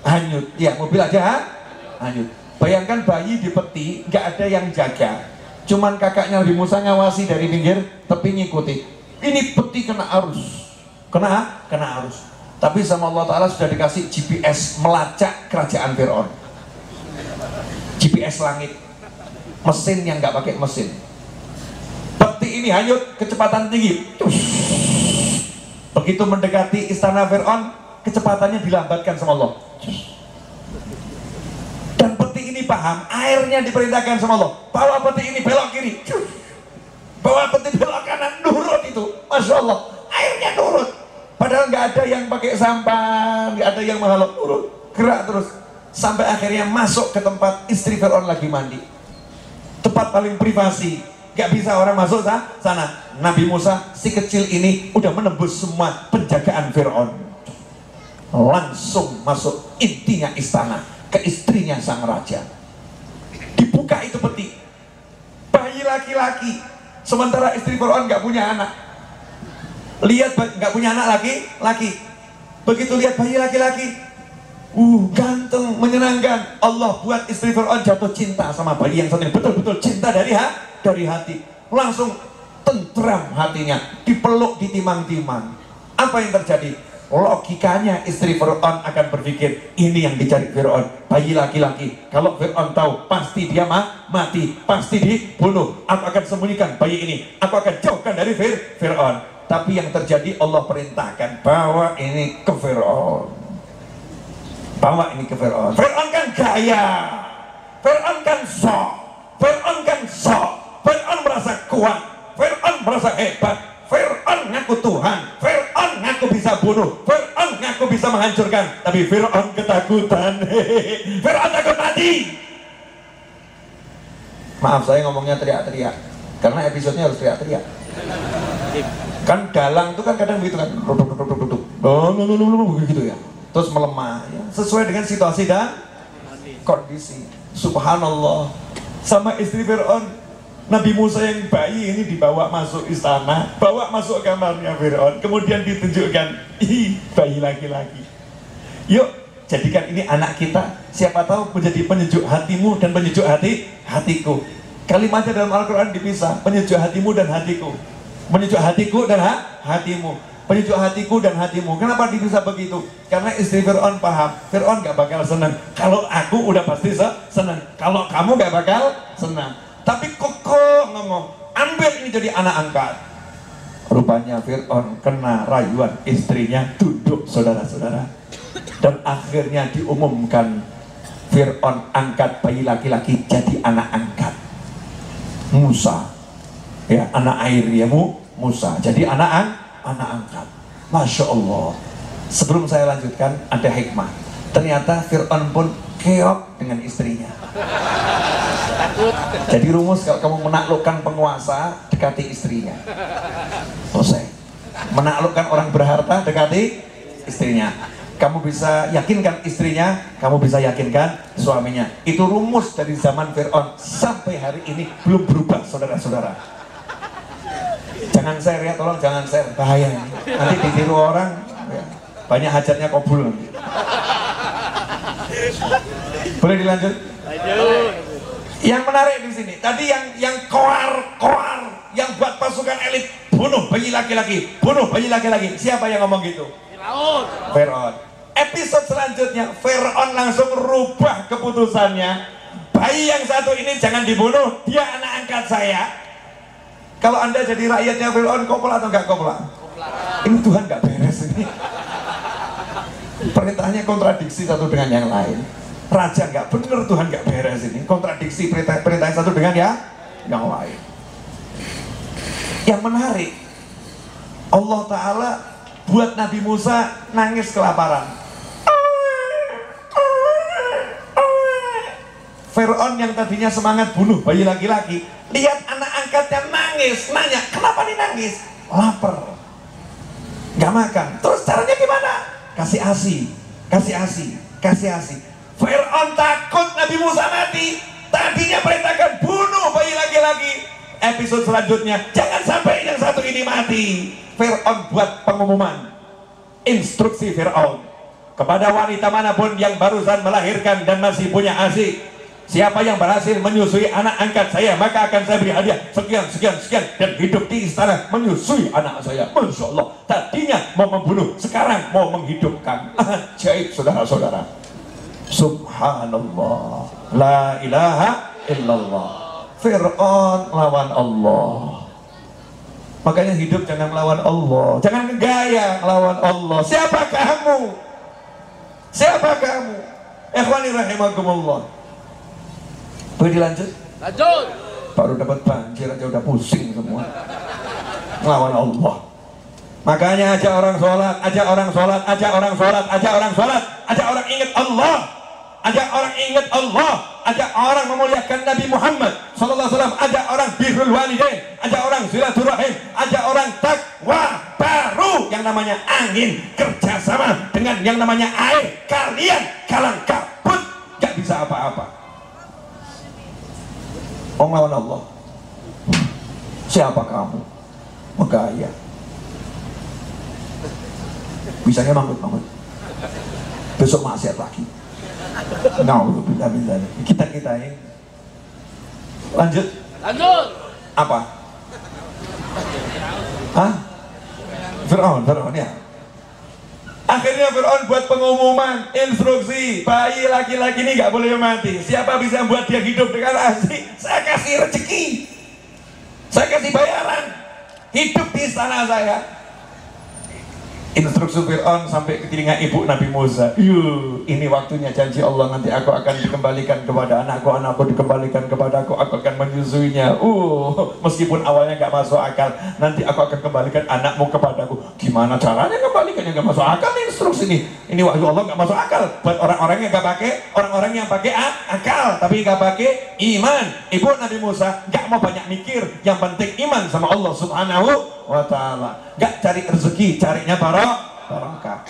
hanyut, ya mobil aja hanyut. Bayangkan bayi di peti, nggak ada yang jaga, cuman kakaknya Nabi Musa ngawasi dari pinggir tepi ngikuti. Ini peti kena arus, kena arus. Tapi sama Allah Ta'ala sudah dikasih GPS melacak kerajaan Fir'aun, GPS langit, mesin yang nggak pakai mesin. Peti ini hanyut kecepatan tinggi. Begitu mendekati istana Fir'aun, kecepatannya dilambatkan sama Allah. Dan peti ini paham, airnya diperintahkan sama Allah, bawa peti ini belok kiri, bawa peti belok kanan, nurut itu. Masya Allah, airnya nurut. Padahal nggak ada yang pakai sampah, nggak ada yang menghalok, nurut, gerak terus. Sampai akhirnya masuk ke tempat istri Fir'aun lagi mandi, tempat paling privasi, gak bisa orang masuk sana. Nabi Musa si kecil ini udah menembus semua penjagaan Fir'aun, langsung masuk intinya istana, ke istrinya sang raja. Dibuka itu peti, bayi laki-laki, sementara istri Fir'aun gak punya anak. Lihat gak punya anak laki-laki, begitu lihat bayi laki-laki, ganteng, menyenangkan. Allah buat istri Fir'aun jatuh cinta sama bayi yang satu ini, betul-betul cinta dari hati. Langsung tentram hatinya, dipeluk, ditimang-timang. Apa yang terjadi? Logikanya istri Fir'aun akan berpikir, ini yang dicari Fir'aun, bayi laki-laki. Kalau Fir'aun tahu, pasti dia mati, pasti dibunuh. Aku akan sembunyikan bayi ini, aku akan jauhkan dari Fir'aun. Tapi yang terjadi, Allah perintahkan, bawa ini ke Fir'aun, bawa ini ke Fir'aun. Fir'aun kan gaya, Fir'aun kan sok, Fir'aun merasa kuat, Fir'aun merasa hebat, Fir'aun ngaku Tuhan, Fir'aun ngaku bisa bunuh, Fir'aun ngaku bisa menghancurkan, tapi Fir'aun ketakutan. Fir'aun takut mati. Maaf saya ngomongnya teriak-teriak, karena episodenya harus teriak-teriak. Kan dalang itu kan kadang begitu kan, begitu ya, terus melemah ya, sesuai dengan situasi dan kondisi. Subhanallah, sama istri Fir'aun, Nabi Musa yang bayi ini dibawa masuk istana, bawa masuk kamarnya Fir'aun, kemudian ditunjukkan, ih, bayi laki-laki. Yuk, jadikan ini anak kita, siapa tahu menjadi penyejuk hatimu dan penyejuk hatiku. Kalimatnya dalam Al-Quran dipisah, penyejuk hatimu dan hatiku, penyejuk hatiku dan hatimu, penyejuk hatiku dan hatimu. Kenapa dipisah begitu? Karena istri Fir'aun paham, Fir'aun gak bakal senang kalau aku udah pasti senang, kalau kamu gak bakal senang. Tapi kokoh ngomong, ambil ini jadi anak angkat. Rupanya Fir'aun kena rayuan istrinya, tunduk saudara-saudara. Dan akhirnya diumumkan, Fir'aun angkat bayi laki-laki jadi anak angkat. Musa, ya anak air ya Musa, jadi anak angkat. Masya Allah. Sebelum saya lanjutkan, ada hikmah. Ternyata Fir'aun pun keok dengan istrinya. Jadi rumus kalau kamu menaklukkan penguasa, dekati istrinya. Selesai. Menaklukkan orang berharta, dekati istrinya. Kamu bisa yakinkan istrinya, kamu bisa yakinkan suaminya. Itu rumus dari zaman Fir'aun sampai hari ini belum berubah, saudara-saudara. Jangan share ya, tolong jangan share, bahaya ini. Nanti ditiru orang, ya, banyak hajatnya kabul. Boleh dilanjut? Yang menarik di sini, tadi yang koar, yang buat pasukan elit, bunuh bayi laki-laki, bunuh bayi laki-laki. Siapa yang ngomong gitu? Fir'aun. Episode selanjutnya, Fir'aun langsung rubah keputusannya. Bayi yang satu ini jangan dibunuh, dia anak angkat saya. Kalau anda jadi rakyatnya Fir'aun, kopla atau enggak kopla? Ini Tuhan nggak beres ini. Perintahnya kontradiksi satu dengan yang lain. Raja nggak bener, Tuhan nggak beres ini. Kontradiksi perintah satu dengan yang lain. Yang menarik, Allah Ta'ala buat Nabi Musa nangis kelaparan. Fir'aun yang tadinya semangat bunuh bayi laki-laki, lihat anak angkatnya nangis, nanya, kenapa nih nangis? Lapar, nggak makan. Terus caranya gimana? Kasih asi, kasih asi, kasih asi. Fir'aun takut Nabi Musa mati, tadinya perintahkan bunuh bayi laki-laki. Episode selanjutnya, jangan sampai yang satu ini mati. Fir'aun buat pengumuman, instruksi Fir'aun kepada wanita manapun yang barusan melahirkan dan masih punya asi, siapa yang berhasil menyusui anak angkat saya, maka akan saya beri hadiah sekian, sekian, sekian, dan hidup di istana menyusui anak saya. Masya Allah, tadinya mau membunuh, sekarang mau menghidupkan. Ajaib saudara-saudara. Subhanallah, la ilaha illallah. Fir'aun lawan Allah. Makanya hidup jangan melawan Allah, jangan ngegaya melawan Allah. Siapa kamu? Siapa kamu? Ikhwani rahimakumullah. Boleh dilanjut? Lanjut. Baru dapat banjir aja udah pusing semua. Melawan Allah. Makanya ajak orang sholat, ajak orang sholat, ajak orang sholat, ajak orang sholat, ajak orang ingat Allah, ajak orang ingat Allah, ajak orang memuliakan Nabi Muhammad sallallahu alaihi wasallam, ajak orang birrul walidain, ajak orang silaturahim, ajak orang takwa. Baru yang namanya angin kerjasama dengan yang namanya air. Kalian kalang kabut, gak bisa apa-apa. Om lawan Allah. Siapa kamu? Megaya. Bisanya manggut-manggut. Besok maksiat lagi. Nauzubillah min dzalik. Kita ini. Lanjut. Lanjut. Apa? Hah? Fir'aun ya. Akhirnya Fir'aun buat pengumuman, instruksi, bayi laki-laki ini nggak boleh mati. Siapa bisa membuat dia hidup dengan asik, saya kasih rezeki, saya kasih bayaran, hidup di istana saya. Instruksi Fir'aun sampai ke telinga ibu Nabi Musa. Ini waktunya janji Allah, nanti aku akan dikembalikan kepada anakku dikembalikan kepadaku, aku akan menyusuinya. Meskipun awalnya gak masuk akal, nanti aku akan kembalikan anakmu kepadaku. Gimana caranya kembalikannya? Gak masuk akal nih instruksi ini. Ini wahyu Allah gak masuk akal buat orang-orang yang gak pakai, orang-orang yang pakai akal tapi gak pakai iman. Ibu Nabi Musa gak mau banyak mikir, yang penting iman sama Allah Subhanahu wa ta'ala. Gak cari rezeki, carinya barokah.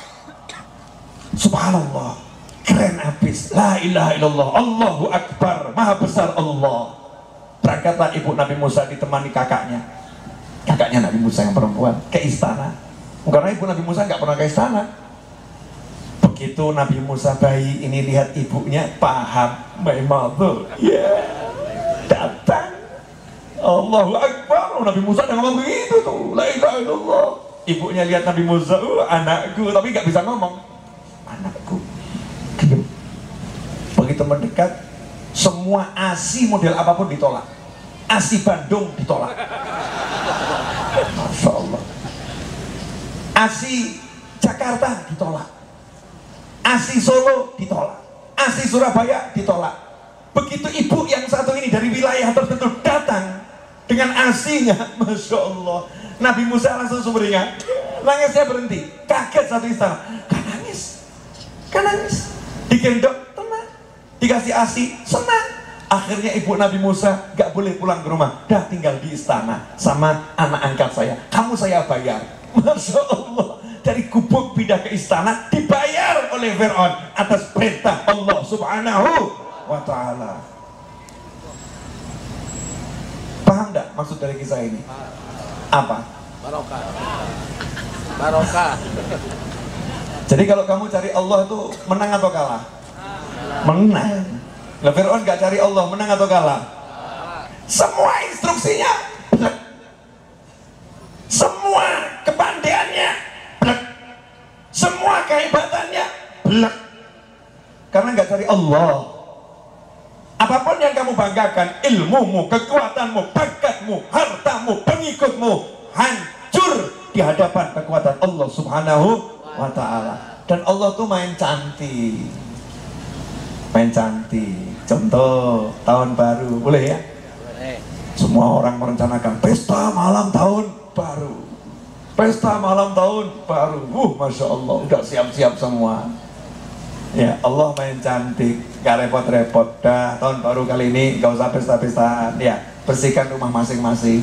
Subhanallah, keren habis. La ilaha illallah, Allahu Akbar, maha besar Allah. Berangkatlah ibu Nabi Musa ditemani kakaknya Nabi Musa yang perempuan ke istana. Karena ibu Nabi Musa gak pernah ke istana. Begitu Nabi Musa bayi ini lihat ibunya, paham, my mother, datang. Allahu Akbar. Nabi Musa udah ngomong begitu tuh, la ilaha illallah. Ibunya lihat Nabi Musa, anakku, tapi gak bisa ngomong. Anakku, diam. Begitu mendekat, semua ASI model apapun ditolak. ASI Bandung ditolak. Masya Allah. ASI Jakarta ditolak. ASI Solo ditolak. ASI Surabaya ditolak. Begitu ibu yang satu ini dari wilayah tertentu datang dengan asinya, Masya Allah, Nabi Musa langsung sumringah. Nangisnya berhenti, kaget satu istana. Kan nangis, digendong, tenang, dikasih asi, senang. Akhirnya ibu Nabi Musa gak boleh pulang ke rumah, dah tinggal di istana sama anak angkat saya. Kamu saya bayar. Masya Allah, dari gubuk pindah ke istana dibayar oleh Fir'aun atas perintah Allah Subhanahu wa ta'ala. Paham gak maksud dari kisah ini? Apa? Barokah. Jadi kalau kamu cari Allah itu menang atau kalah? Menang. Lah Fir'aun gak cari Allah, menang atau kalah? Semua instruksinya blek. Semua kepandaiannya blek. Semua kehebatannya blek. Karena gak cari Allah. Apapun yang kamu banggakan, ilmumu, kekuatanmu, bakatmu, hartamu, pengikutmu, hancur di hadapan kekuatan Allah Subhanahu wa ta'ala. Dan Allah tuh main cantik. Contoh tahun baru, boleh ya? Boleh. Semua orang merencanakan pesta malam tahun baru. Masya Allah, udah siap-siap semua. Ya Allah main cantik, gak repot-repot. Dah tahun baru kali ini gak usah pesta-pestaan. Ya, bersihkan rumah masing-masing.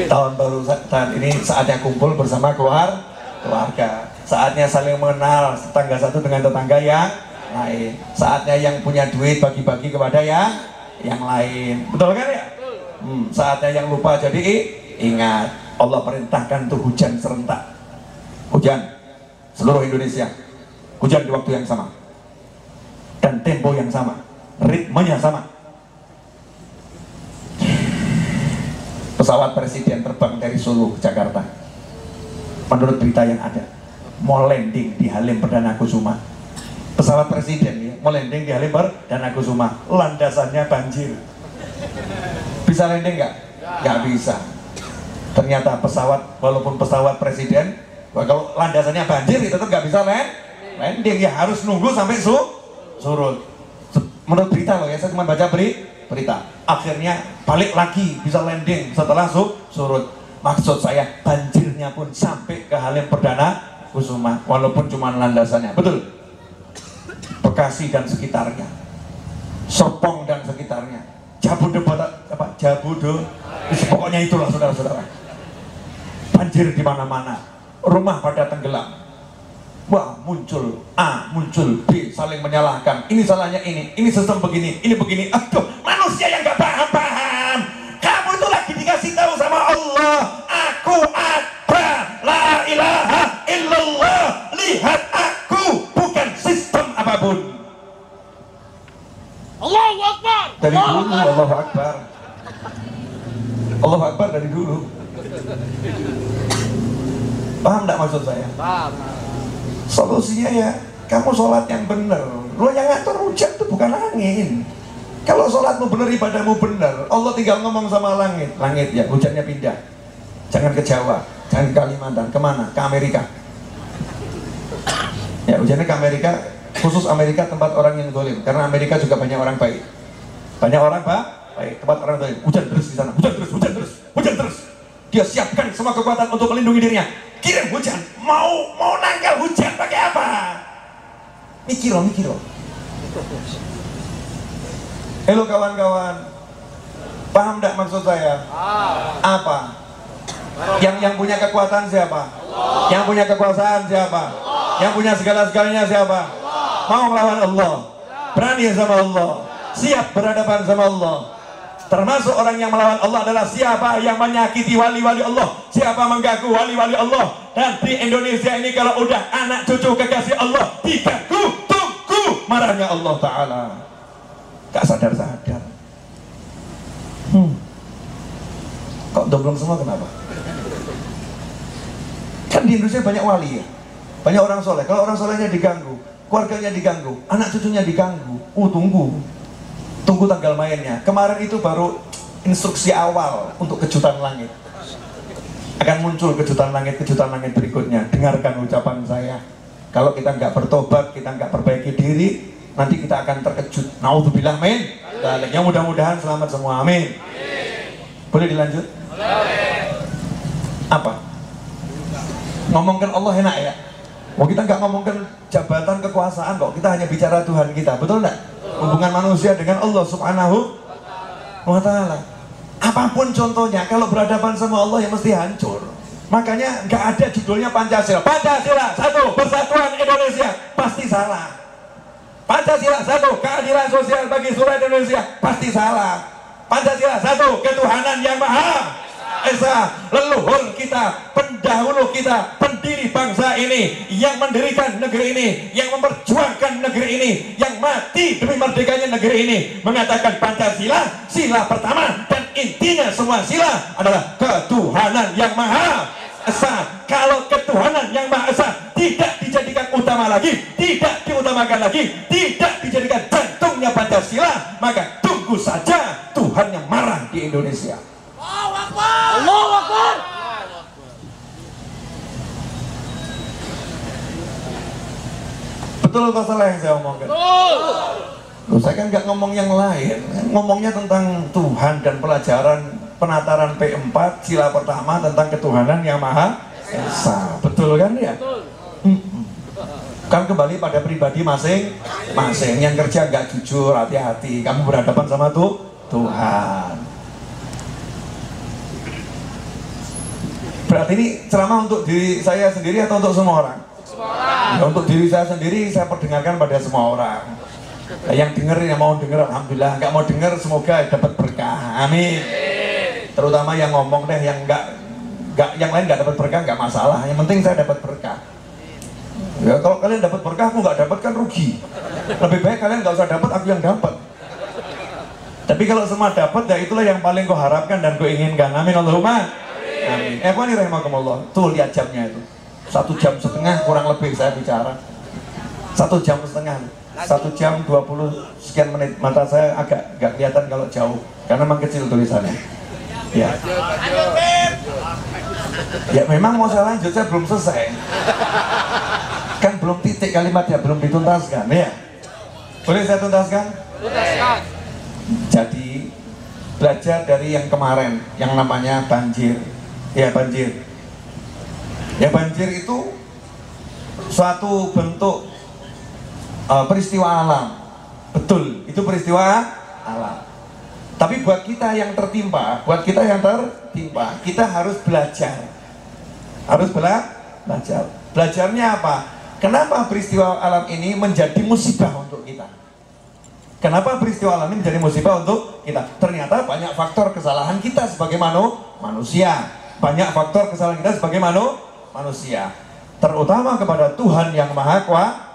Tahun baru saat ini saatnya kumpul bersama keluarga. Saatnya saling mengenal tetangga satu dengan tetangga yang lain. Saatnya yang punya duit bagi-bagi kepada yang lain. Betul kan ya? Saatnya yang lupa jadi ingat. Allah perintahkan tuh hujan serentak. Hujan seluruh Indonesia. Hujan di waktu yang sama. Dan tempo yang sama. Ritmenya sama. Pesawat presiden terbang dari Solo ke Jakarta. Menurut berita yang ada, mau landing di Halim Perdana Kusuma. Pesawat presiden ya, mau landing di Halim Perdana Kusuma. Landasannya banjir. Bisa landing nggak? Nggak bisa. Ternyata pesawat, walaupun pesawat presiden, kalau landasannya banjir itu tetap nggak bisa landing ya, harus nunggu sampai surut. Menurut berita loh ya, saya cuma baca berita. Akhirnya balik lagi bisa landing setelah surut. Maksud saya banjirnya pun sampai ke Halim Perdana Kusuma walaupun cuma landasannya. Betul. Bekasi dan sekitarnya, Serpong dan sekitarnya, Jabodetabek, pokoknya itulah saudara-saudara. Banjir di mana-mana, rumah pada tenggelam. Wah, muncul A, muncul B, saling menyalahkan. Ini salahnya ini sistem begini, ini begini. Aduh, manusia yang gak paham. Kamu itu lagi dikasih tahu sama Allah, aku ada, la ilaha illallah. Lihat aku, bukan sistem apapun. Allahu Akbar. Dari dulu, Allahu Akbar. Allahu Akbar dari dulu. Paham gak maksud saya? Paham. Solusinya ya, kamu sholat yang benar. Lo yang ngatur hujan itu bukan angin. Kalau sholatmu benar, ibadahmu benar, Allah tinggal ngomong sama langit. Langit ya, hujannya pindah. Jangan ke Jawa, Jangan ke Kalimantan, kemana? Ke Amerika. Ya, hujannya ke Amerika, khusus Amerika tempat orang yang zalim. Karena Amerika juga banyak orang baik. Banyak orang baik, tempat orang zalim. Hujan terus di sana, hujan terus. Dia siapkan semua kekuatan untuk melindungi dirinya. Kirim hujan, mau nangkal hujan pakai apa? Mikir loh. Halo kawan-kawan, paham tidak maksud saya? Apa? Yang punya kekuatan siapa? Yang punya kekuasaan siapa? Yang punya segala-segalanya siapa? Mau melawan Allah, berani sama Allah, siap berhadapan sama Allah. Termasuk orang yang melawan Allah adalah siapa yang menyakiti wali-wali Allah, siapa mengganggu wali-wali Allah. Dan di Indonesia ini kalau udah anak cucu kekasih Allah diganggu, tunggu marahnya Allah Ta'ala. Gak sadar-sadar. Kok domblong semua kenapa? Kan di Indonesia banyak wali ya, banyak orang soleh. Kalau orang solehnya diganggu, keluarganya diganggu, anak cucunya diganggu, tunggu tanggal mainnya. Kemarin itu baru instruksi awal untuk kejutan langit. Akan muncul kejutan langit berikutnya. Dengarkan ucapan saya. Kalau kita nggak bertobat, kita nggak perbaiki diri, nanti kita akan terkejut. Naudzubillah min. Ya mudah-mudahan selamat semua. Amin. Boleh dilanjut? Apa? Ngomongkan Allah enak ya? Oh, kita nggak ngomongkan jabatan kekuasaan kok. Kita hanya bicara Tuhan kita. Betul nggak? Hubungan manusia dengan Allah Subhanahu wa Ta'ala. Apapun contohnya, kalau berhadapan sama Allah ya mesti hancur. Makanya nggak ada judulnya Pancasila. Pancasila satu, persatuan Indonesia, pasti salah. Pancasila satu, keadilan sosial bagi seluruh Indonesia, pasti salah. Pancasila satu, ketuhanan yang maha esa, leluhur kita, pendahulu kita, pendiri bangsa ini, yang mendirikan negeri ini, yang memperjuangkan negeri ini, yang mati demi merdekanya negeri ini, mengatakan Pancasila, sila pertama dan intinya semua sila adalah ketuhanan yang maha esa. Kalau ketuhanan yang maha esa tidak dijadikan utama lagi, tidak diutamakan lagi, tidak dijadikan jantungnya Pancasila, maka tunggu saja Tuhan yang marah di Indonesia. Allahu Akbar. Betul atau salah yang saya omongkan? Loh, saya kan nggak ngomong yang lain, ngomongnya tentang Tuhan dan pelajaran penataran P4 sila pertama tentang ketuhanan yang maha esa. Betul kan ya? Kan kembali pada pribadi masing-masing. Yang kerja nggak jujur, hati-hati. Kamu berhadapan sama Tuhan. Berarti ini ceramah untuk diri saya sendiri atau untuk semua orang? Ya, untuk diri saya sendiri saya perdengarkan pada semua orang. Yang dengar, yang mau dengar alhamdulillah, nggak mau dengar semoga dapat berkah. Amin. Terutama yang ngomong deh, yang yang lain nggak dapat berkah nggak masalah. Yang penting saya dapat berkah. Ya kalau kalian dapat berkah, aku nggak dapat kan rugi. Lebih baik kalian nggak usah dapat, aku yang dapat. Tapi kalau semua dapat, ya itulah yang paling kau harapkan dan kau inginkan. Amin Allahumma. Amin. Ikhwani rahimakumullah. Tuh lihat jamnya itu. 1 jam setengah kurang lebih saya bicara. 1 jam setengah. 1 jam 20 sekian menit. Mata saya agak nggak kelihatan kalau jauh karena memang kecil tulisannya. Ya. Ya memang mau saya lanjut, saya belum selesai. Kan belum titik kalimatnya, belum dituntaskan ya. Boleh saya tuntaskan? Tuntaskan. Jadi belajar dari yang kemarin yang namanya banjir. Ya banjir. Ya banjir itu suatu bentuk peristiwa alam. Betul, itu peristiwa alam. Tapi buat kita yang tertimpa, kita harus belajar. Harus belajar. Belajarnya apa? Kenapa peristiwa alam ini menjadi musibah untuk kita? Kenapa peristiwa alam ini menjadi musibah untuk kita? Ternyata banyak faktor kesalahan kita sebagai manusia. Banyak faktor kesalahan kita sebagai manusia. Terutama kepada Tuhan yang Maha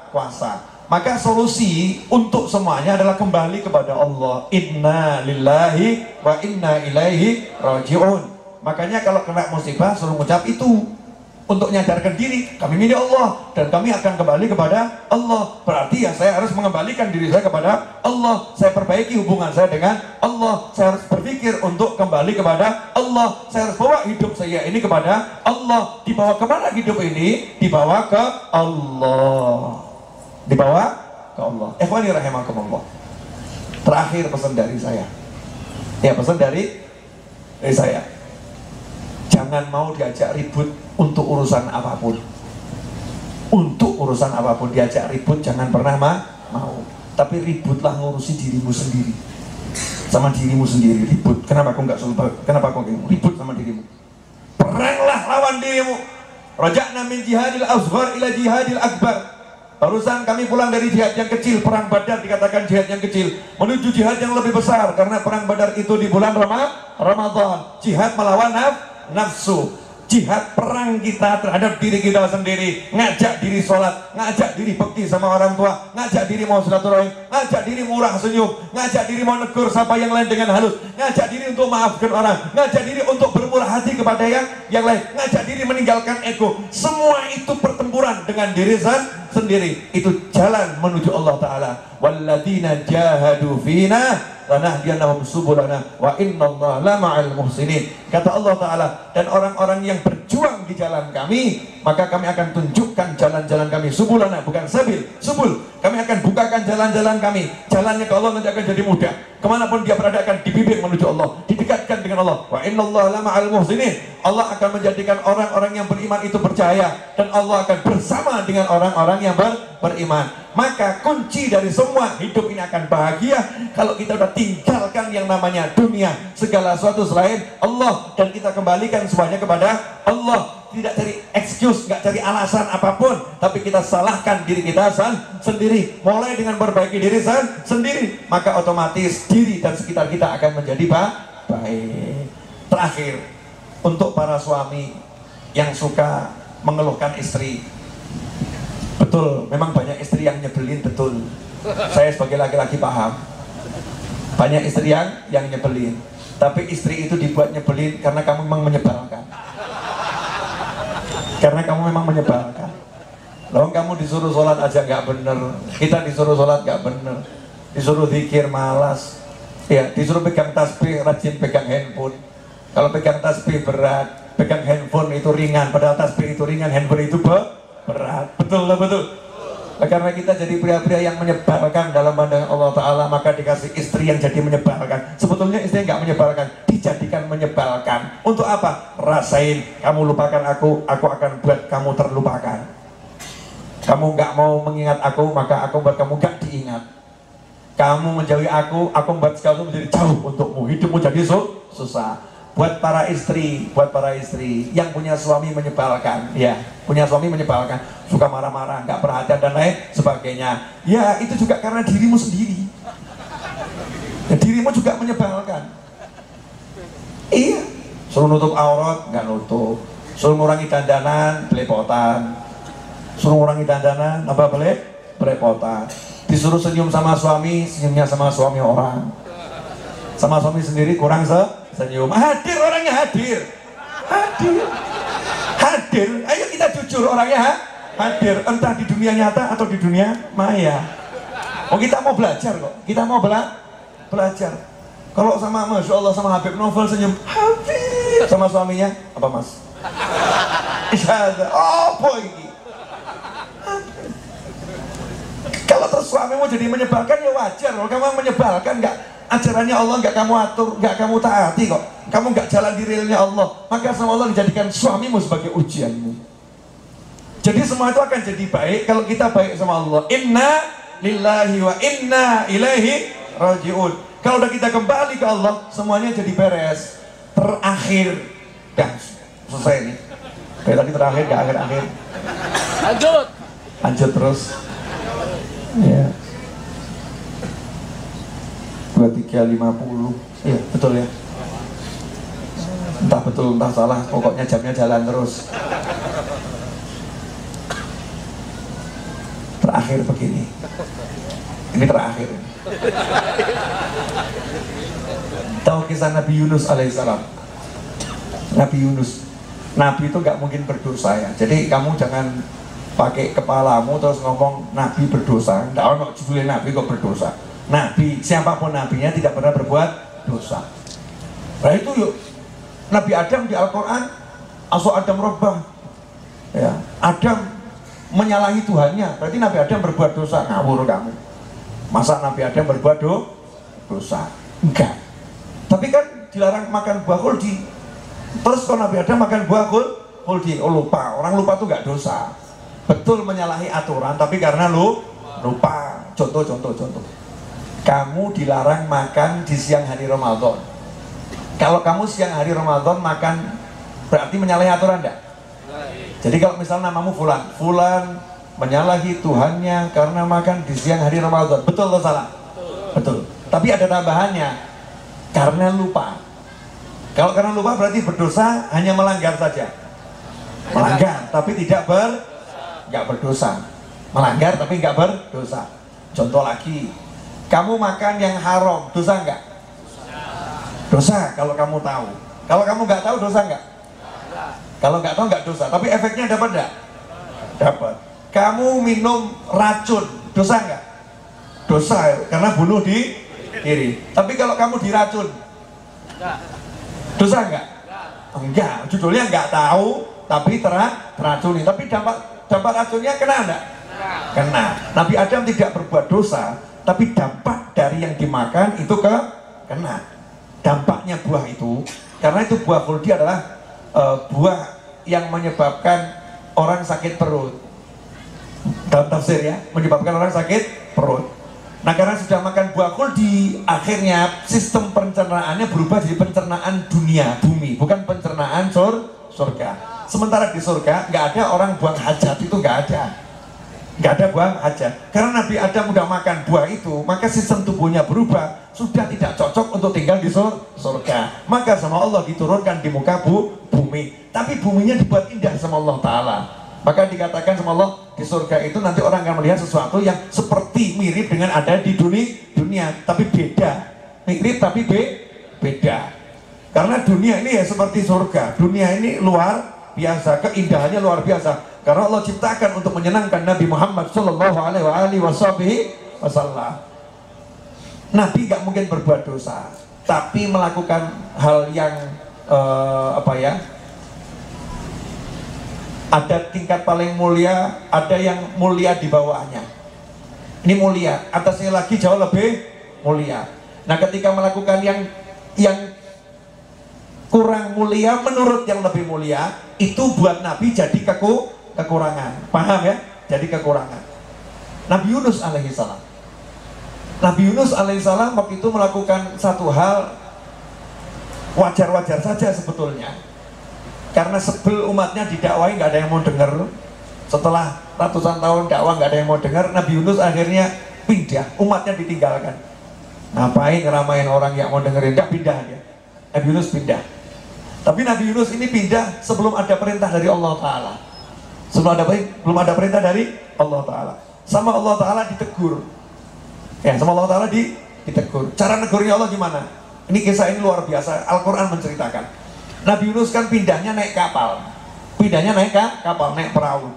Kuasa. Maka solusi untuk semuanya adalah kembali kepada Allah. Inna lillahi wa inna ilaihi raji'un. Makanya kalau kena musibah suruh ngucap itu. untuk menyadarkan diri kami milik Allah dan kami akan kembali kepada Allah. Berarti ya saya harus mengembalikan diri saya kepada Allah. Saya perbaiki hubungan saya dengan Allah. Saya harus berpikir untuk kembali kepada Allah. Saya harus bawa hidup saya ini kepada Allah. Dibawa kemana hidup ini? Dibawa ke Allah. Dibawa ke Allah. Ikhwani rahimakumullah. Terakhir pesan dari saya. Ya, pesan dari saya. Jangan mau diajak ribut untuk urusan apapun. Untuk urusan apapun diajak ribut jangan pernah mau. Tapi ributlah ngurusi dirimu sendiri. Sama dirimu sendiri ribut. Kenapa kau enggak sumpah? Kenapa kau ribut sama dirimu? Peranglah lawan dirimu. Raja'na min jihadil asghar ila jihadil akbar. Barusan kami pulang dari jihad yang kecil, perang Badar dikatakan jihad yang kecil, menuju jihad yang lebih besar karena perang Badar itu di bulan Ramadan. Jihad melawan nafsu. Jihad perang kita terhadap diri kita sendiri, ngajak diri sholat, ngajak diri bekti sama orang tua, ngajak diri mau silaturahim, ngajak diri murah senyum, ngajak diri mau negur sapa yang lain dengan halus, ngajak diri untuk maafkan orang, ngajak diri untuk bermurah hati kepada yang lain, ngajak diri meninggalkan ego. Semua itu pertempuran dengan diri sendiri. Itu jalan menuju Allah Ta'ala. Walladzina jahadu fina lanahdiyannahum subulana wa innallaha lama'al muhsinin. Kata Allah Ta'ala, dan orang-orang yang berjuang di jalan kami, maka kami akan tunjukkan jalan-jalan kami. Subulana, bukan sabil, subul. Kami akan bukakan jalan-jalan kami. Jalannya ke Allah nanti akan jadi mudah. Kemanapun dia berada akan dibimbing menuju Allah, didekatkan dengan Allah. Wa innallaha lama'al muhsinin. Allah akan menjadikan orang-orang yang beriman itu bercahaya, dan Allah akan bersama dengan orang-orang yang beriman. Maka kunci dari semua hidup ini akan bahagia kalau kita udah tinggalkan yang namanya dunia, segala sesuatu selain Allah, dan kita kembalikan semuanya kepada Allah. Tidak cari excuse, nggak cari alasan apapun, tapi kita salahkan diri kita sendiri. Mulai dengan perbaiki diri sendiri, maka otomatis diri dan sekitar kita akan menjadi baik. Terakhir, untuk para suami yang suka mengeluhkan istri, betul, memang banyak istri yang nyebelin, betul. Saya sebagai laki-laki paham. Banyak istri yang nyebelin. Tapi istri itu dibuat nyebelin karena kamu memang menyebalkan. Karena kamu memang menyebalkan. Lalu kamu disuruh sholat aja nggak bener. Kita disuruh sholat nggak bener. Disuruh zikir malas. Ya, disuruh pegang tasbih, rajin pegang handphone. Kalau pegang tasbih berat, pegang handphone itu ringan. Padahal tasbih itu ringan, handphone itu berat. Betul lah, betul. Karena kita jadi pria-pria yang menyebalkan dalam pandangan Allah Ta'ala, maka dikasih istri yang jadi menyebalkan. Sebetulnya istri yang nggak menyebalkan, dijadikan menyebalkan. Untuk apa? Rasain, kamu lupakan aku akan buat kamu terlupakan. Kamu nggak mau mengingat aku, maka aku buat kamu nggak diingat. Kamu menjauhi aku membuat sesuatu menjadi jauh untukmu. Hidupmu jadi susah. Buat para istri yang punya suami menyebalkan, ya, punya suami menyebalkan, suka marah-marah, nggak perhatian dan lain sebagainya, ya itu juga karena dirimu sendiri. Ya, dirimu juga menyebalkan. Iya, suruh nutup aurat nggak nutup, suruh ngurangi dandanan belepotan, suruh ngurangi dandanan apa belepotan, disuruh senyum sama suami, senyumnya sama suami orang, sama suami sendiri kurang senyum. Hadir orangnya, hadir. Ayo kita jujur, orangnya hadir, entah di dunia nyata atau di dunia maya. Oh, kita mau belajar kok. Kita mau belajar. Kalau sama, Masya Allah, sama Habib Novel senyum, Habib, sama suaminya apa mas? Isyada. Oh boy. Kalau terus suamimu jadi menyebalkan, ya wajar. Kalau kamu menyebalkan, nggak, ajarannya Allah nggak kamu atur, nggak kamu taati kok. Kamu nggak jalan di realnya Allah, maka sama Allah dijadikan suamimu sebagai ujianmu. Jadi semua itu akan jadi baik kalau kita baik sama Allah. Inna lillahi wa inna ilaihi raji'un. Kalau udah kita kembali ke Allah, semuanya jadi beres. Terakhir, dah selesai nih. Kayak tadi terakhir, nggak akhir-akhir. Lanjut terus. Ya. 23.50. Iya, betul ya. Entah betul, entah salah, pokoknya jamnya jalan terus. Terakhir begini. Ini terakhir. Tahu kisah Nabi Yunus alaihissalam? Nabi Yunus Nabi itu nggak mungkin berdosa ya. Jadi kamu jangan pakai kepalamu terus ngomong Nabi berdosa. Nggak ono judulnya Nabi kok berdosa. Nabi, siapapun nabinya tidak pernah berbuat dosa. Nah itu yuk, Nabi Adam di Al-Quran, aso Adam robbah, ya, Adam menyalahi Tuhannya, berarti Nabi Adam berbuat dosa. Ngawur kamu. Masa Nabi Adam berbuat dosa? Enggak. Tapi kan dilarang makan buah khuldi. Terus kalau Nabi Adam makan buah khuldi, oh lupa. Orang lupa tuh nggak dosa. Betul menyalahi aturan, tapi karena lu lupa. Contoh. Kamu dilarang makan di siang hari Ramadan. Kalau kamu siang hari Ramadan makan, berarti menyalahi aturan enggak? Jadi kalau misalnya namamu Fulan menyalahi Tuhannya karena makan di siang hari Ramadan, betul atau salah? Betul. Tapi ada tambahannya, karena lupa. Kalau karena lupa berarti berdosa, hanya melanggar saja. Melanggar, tapi nggak berdosa. Melanggar tapi nggak berdosa. Contoh lagi, kamu makan yang haram, dosa nggak? Dosa kalau kamu tahu. Kalau kamu nggak tahu, dosa nggak? Kalau nggak tahu nggak dosa, tapi efeknya dapat nggak? Dapat. Kamu minum racun, dosa nggak? Dosa, karena bunuh diri. Tapi kalau kamu diracun, dosa nggak? Enggak. Judulnya nggak tahu, tapi teracuni. Tapi dampak racunnya kena nggak? Kena. Nabi Adam tidak berbuat dosa, tapi dampak dari yang dimakan itu kena. Dampaknya buah itu, karena itu buah khuldi adalah buah yang menyebabkan orang sakit perut. Dalam tafsir ya, menyebabkan orang sakit perut. Nah karena sudah makan buah khuldi, akhirnya sistem pencernaannya berubah jadi pencernaan dunia, bumi, bukan pencernaan surga. Sementara di surga nggak ada orang buang hajat, itu nggak ada. Nggak ada buang hajat. Karena Nabi Adam udah makan buah itu, maka sistem tubuhnya berubah, sudah tidak cocok untuk tinggal di surga. Maka sama Allah diturunkan di muka bumi. Tapi buminya dibuat indah sama Allah Ta'ala. Maka dikatakan sama Allah, di surga itu nanti orang akan melihat sesuatu yang seperti mirip dengan ada di dunia, tapi beda. Mirip tapi beda. Karena dunia ini ya seperti surga. Dunia ini luar biasa, keindahannya luar biasa. Karena Allah ciptakan untuk menyenangkan Nabi Muhammad Sallallahu Alaihi Wasallam. Nabi gak mungkin berbuat dosa, tapi melakukan hal yang ada tingkat paling mulia, ada yang mulia di bawahnya. Ini mulia, atasnya lagi jauh lebih mulia. Nah ketika melakukan yang kurang mulia menurut yang lebih mulia, itu buat Nabi jadi kekurangan. Paham ya? Jadi kekurangan. Nabi Yunus alaihissalam. Nabi Yunus alaihissalam waktu itu melakukan satu hal wajar-wajar saja sebetulnya. Karena sebel umatnya didakwahi nggak ada yang mau dengar. Setelah ratusan tahun dakwah nggak ada yang mau dengar, Nabi Yunus akhirnya pindah, umatnya ditinggalkan. Ngapain ngeramain orang yang mau dengerin? Nggak pindah dia. Nabi Yunus pindah. Tapi Nabi Yunus ini pindah sebelum ada perintah dari Allah Ta'ala. Belum ada perintah dari Allah Ta'ala. Sama Allah Ta'ala ditegur. Ya, sama Allah Ta'ala ditegur. Cara negurnya Allah gimana? Ini kisah ini luar biasa. Al-Quran menceritakan. Nabi Yunus kan pindahnya naik kapal. Pindahnya naik kapal, naik perahu.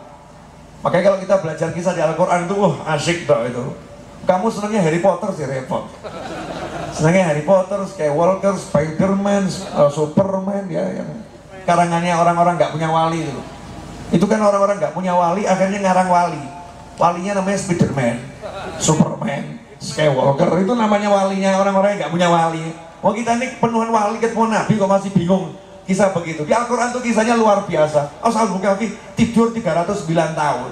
Makanya kalau kita belajar kisah di Al-Quran itu, asik dong itu. Kamu senangnya Harry Potter sih repot. Senangnya Harry Potter, Skywalker, Spiderman, Superman ya, yang karangannya orang-orang nggak punya wali itu. Itu kan orang-orang nggak punya wali, akhirnya ngarang wali. Walinya namanya Spiderman, Superman, Skywalker, itu namanya walinya orang-orang yang nggak punya wali. Oh kita ini penuhan wali, ketemu Nabi kok masih bingung kisah begitu. Di Al-Quran tuh kisahnya luar biasa. Ashabul Kahfi tidur 309 tahun.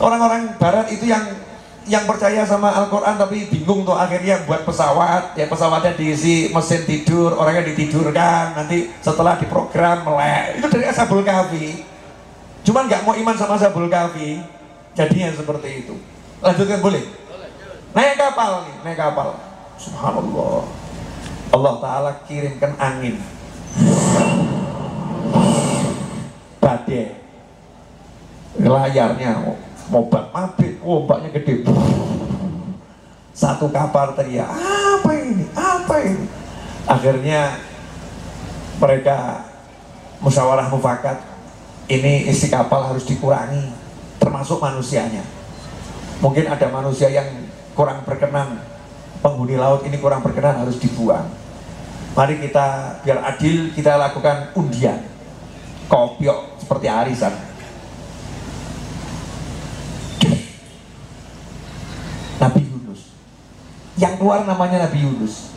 Orang-orang Barat itu yang percaya sama Al-Quran tapi bingung tuh akhirnya buat pesawat, ya pesawatnya diisi mesin tidur, orangnya ditidurkan, nanti setelah diprogram melek. Itu dari Ashabul Kahfi. Cuman nggak mau iman sama Ashabul Kahfi, jadinya seperti itu. Lanjutkan boleh? Naik kapal nih, naik kapal. Subhanallah. Allah Ta'ala kirimkan angin, badai, layarnya mobat mabit, ombaknya gede. Satu kapal teriak, apa ini? Apa ini? Akhirnya mereka musyawarah mufakat, ini isi kapal harus dikurangi, termasuk manusianya. Mungkin ada manusia yang kurang berkenan, penghuni laut ini kurang berkenan, harus dibuang. Mari kita biar adil, kita lakukan undian kopiok seperti arisan. Nabi Yunus yang keluar namanya Nabi Yunus,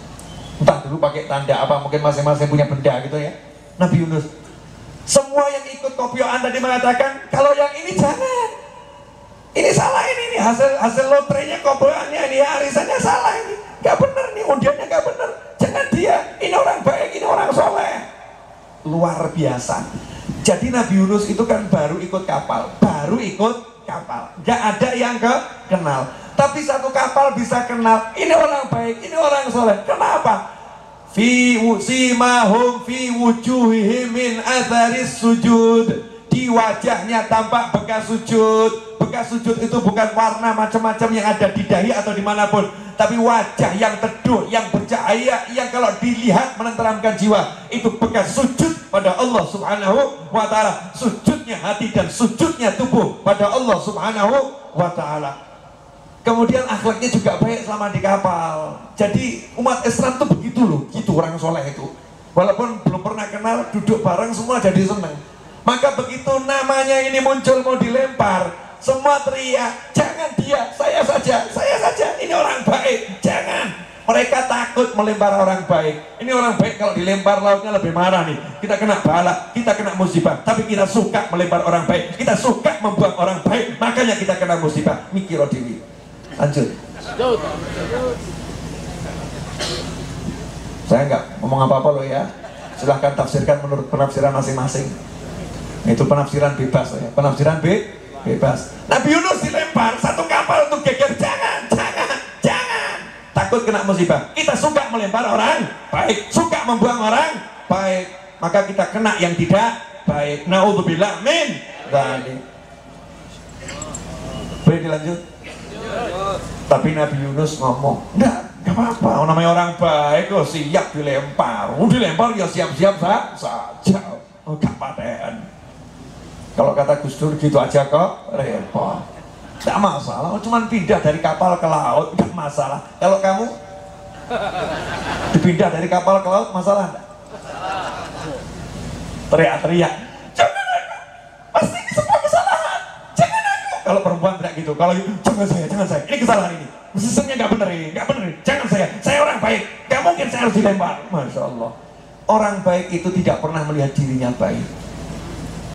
entah dulu pakai tanda apa, mungkin masing-masing punya benda gitu ya. Nabi Yunus, semua yang ikut kopioan tadi mengatakan kalau yang ini jangan, ini salah, ini hasil lotrenya, kopioannya ini, arisannya salah, ini nggak bener nih, undiannya nggak bener, jangan dia, ini orang baik, ini orang soleh. Luar biasa. Jadi Nabi Yunus itu kan baru ikut kapal, nggak ada yang kenal. Tapi satu kapal bisa kenal, ini orang baik, ini orang soleh. Kenapa? Fi simahum fi wujuhihim min atharis sujud. Di wajahnya tampak bekas sujud. Bekas sujud itu bukan warna macam-macam yang ada di dahi atau dimanapun, tapi wajah yang teduh, yang bercahaya, yang kalau dilihat menenteramkan jiwa. Itu bekas sujud pada Allah Subhanahu wa ta'ala. Sujudnya hati dan sujudnya tubuh pada Allah Subhanahu wa ta'ala. Kemudian akhlaknya juga baik selama di kapal. Jadi umat Islam tuh begitu loh, gitu orang soleh itu. Walaupun belum pernah kenal, duduk bareng semua jadi seneng. Maka begitu namanya ini muncul mau dilempar, semua teriak, jangan dia, saya saja, ini orang baik, jangan. Mereka takut melempar orang baik. Ini orang baik kalau dilempar lautnya lebih marah nih. Kita kena bala, kita kena musibah. Tapi kita suka melempar orang baik, kita suka membuang orang baik, makanya kita kena musibah. Mikir dewi. Lanjut. Saya nggak ngomong apa-apa loh ya. Silahkan tafsirkan menurut penafsiran masing-masing. Itu penafsiran bebas ya. Penafsiran bebas. Nabi Yunus dilempar satu kapal untuk geger, jangan. Takut kena musibah. Kita suka melempar orang baik, suka membuang orang baik, maka kita kena yang tidak baik. Naudzubillah min dzalik. Boleh dilanjut? Tapi Nabi Yunus ngomong, enggak apa-apa, namanya orang baik kok siap dilempar. Dilempar ya siap-siap saja. Gak paten. Kalau kata Gus Dur gitu aja kok repot. Tidak masalah, cuma pindah dari kapal ke laut, tidak masalah. Kalau kamu dipindah dari kapal ke laut, masalah enggak? Teriak-teriak, jangan aku, pasti semua kesalahan, jangan aku. Kalau perempuan tidak gitu, kalau jangan saya, ini kesalahan ini, sistemnya nggak bener ini, jangan saya orang baik, nggak mungkin saya harus dilempar. Masya Allah, orang baik itu tidak pernah melihat dirinya baik.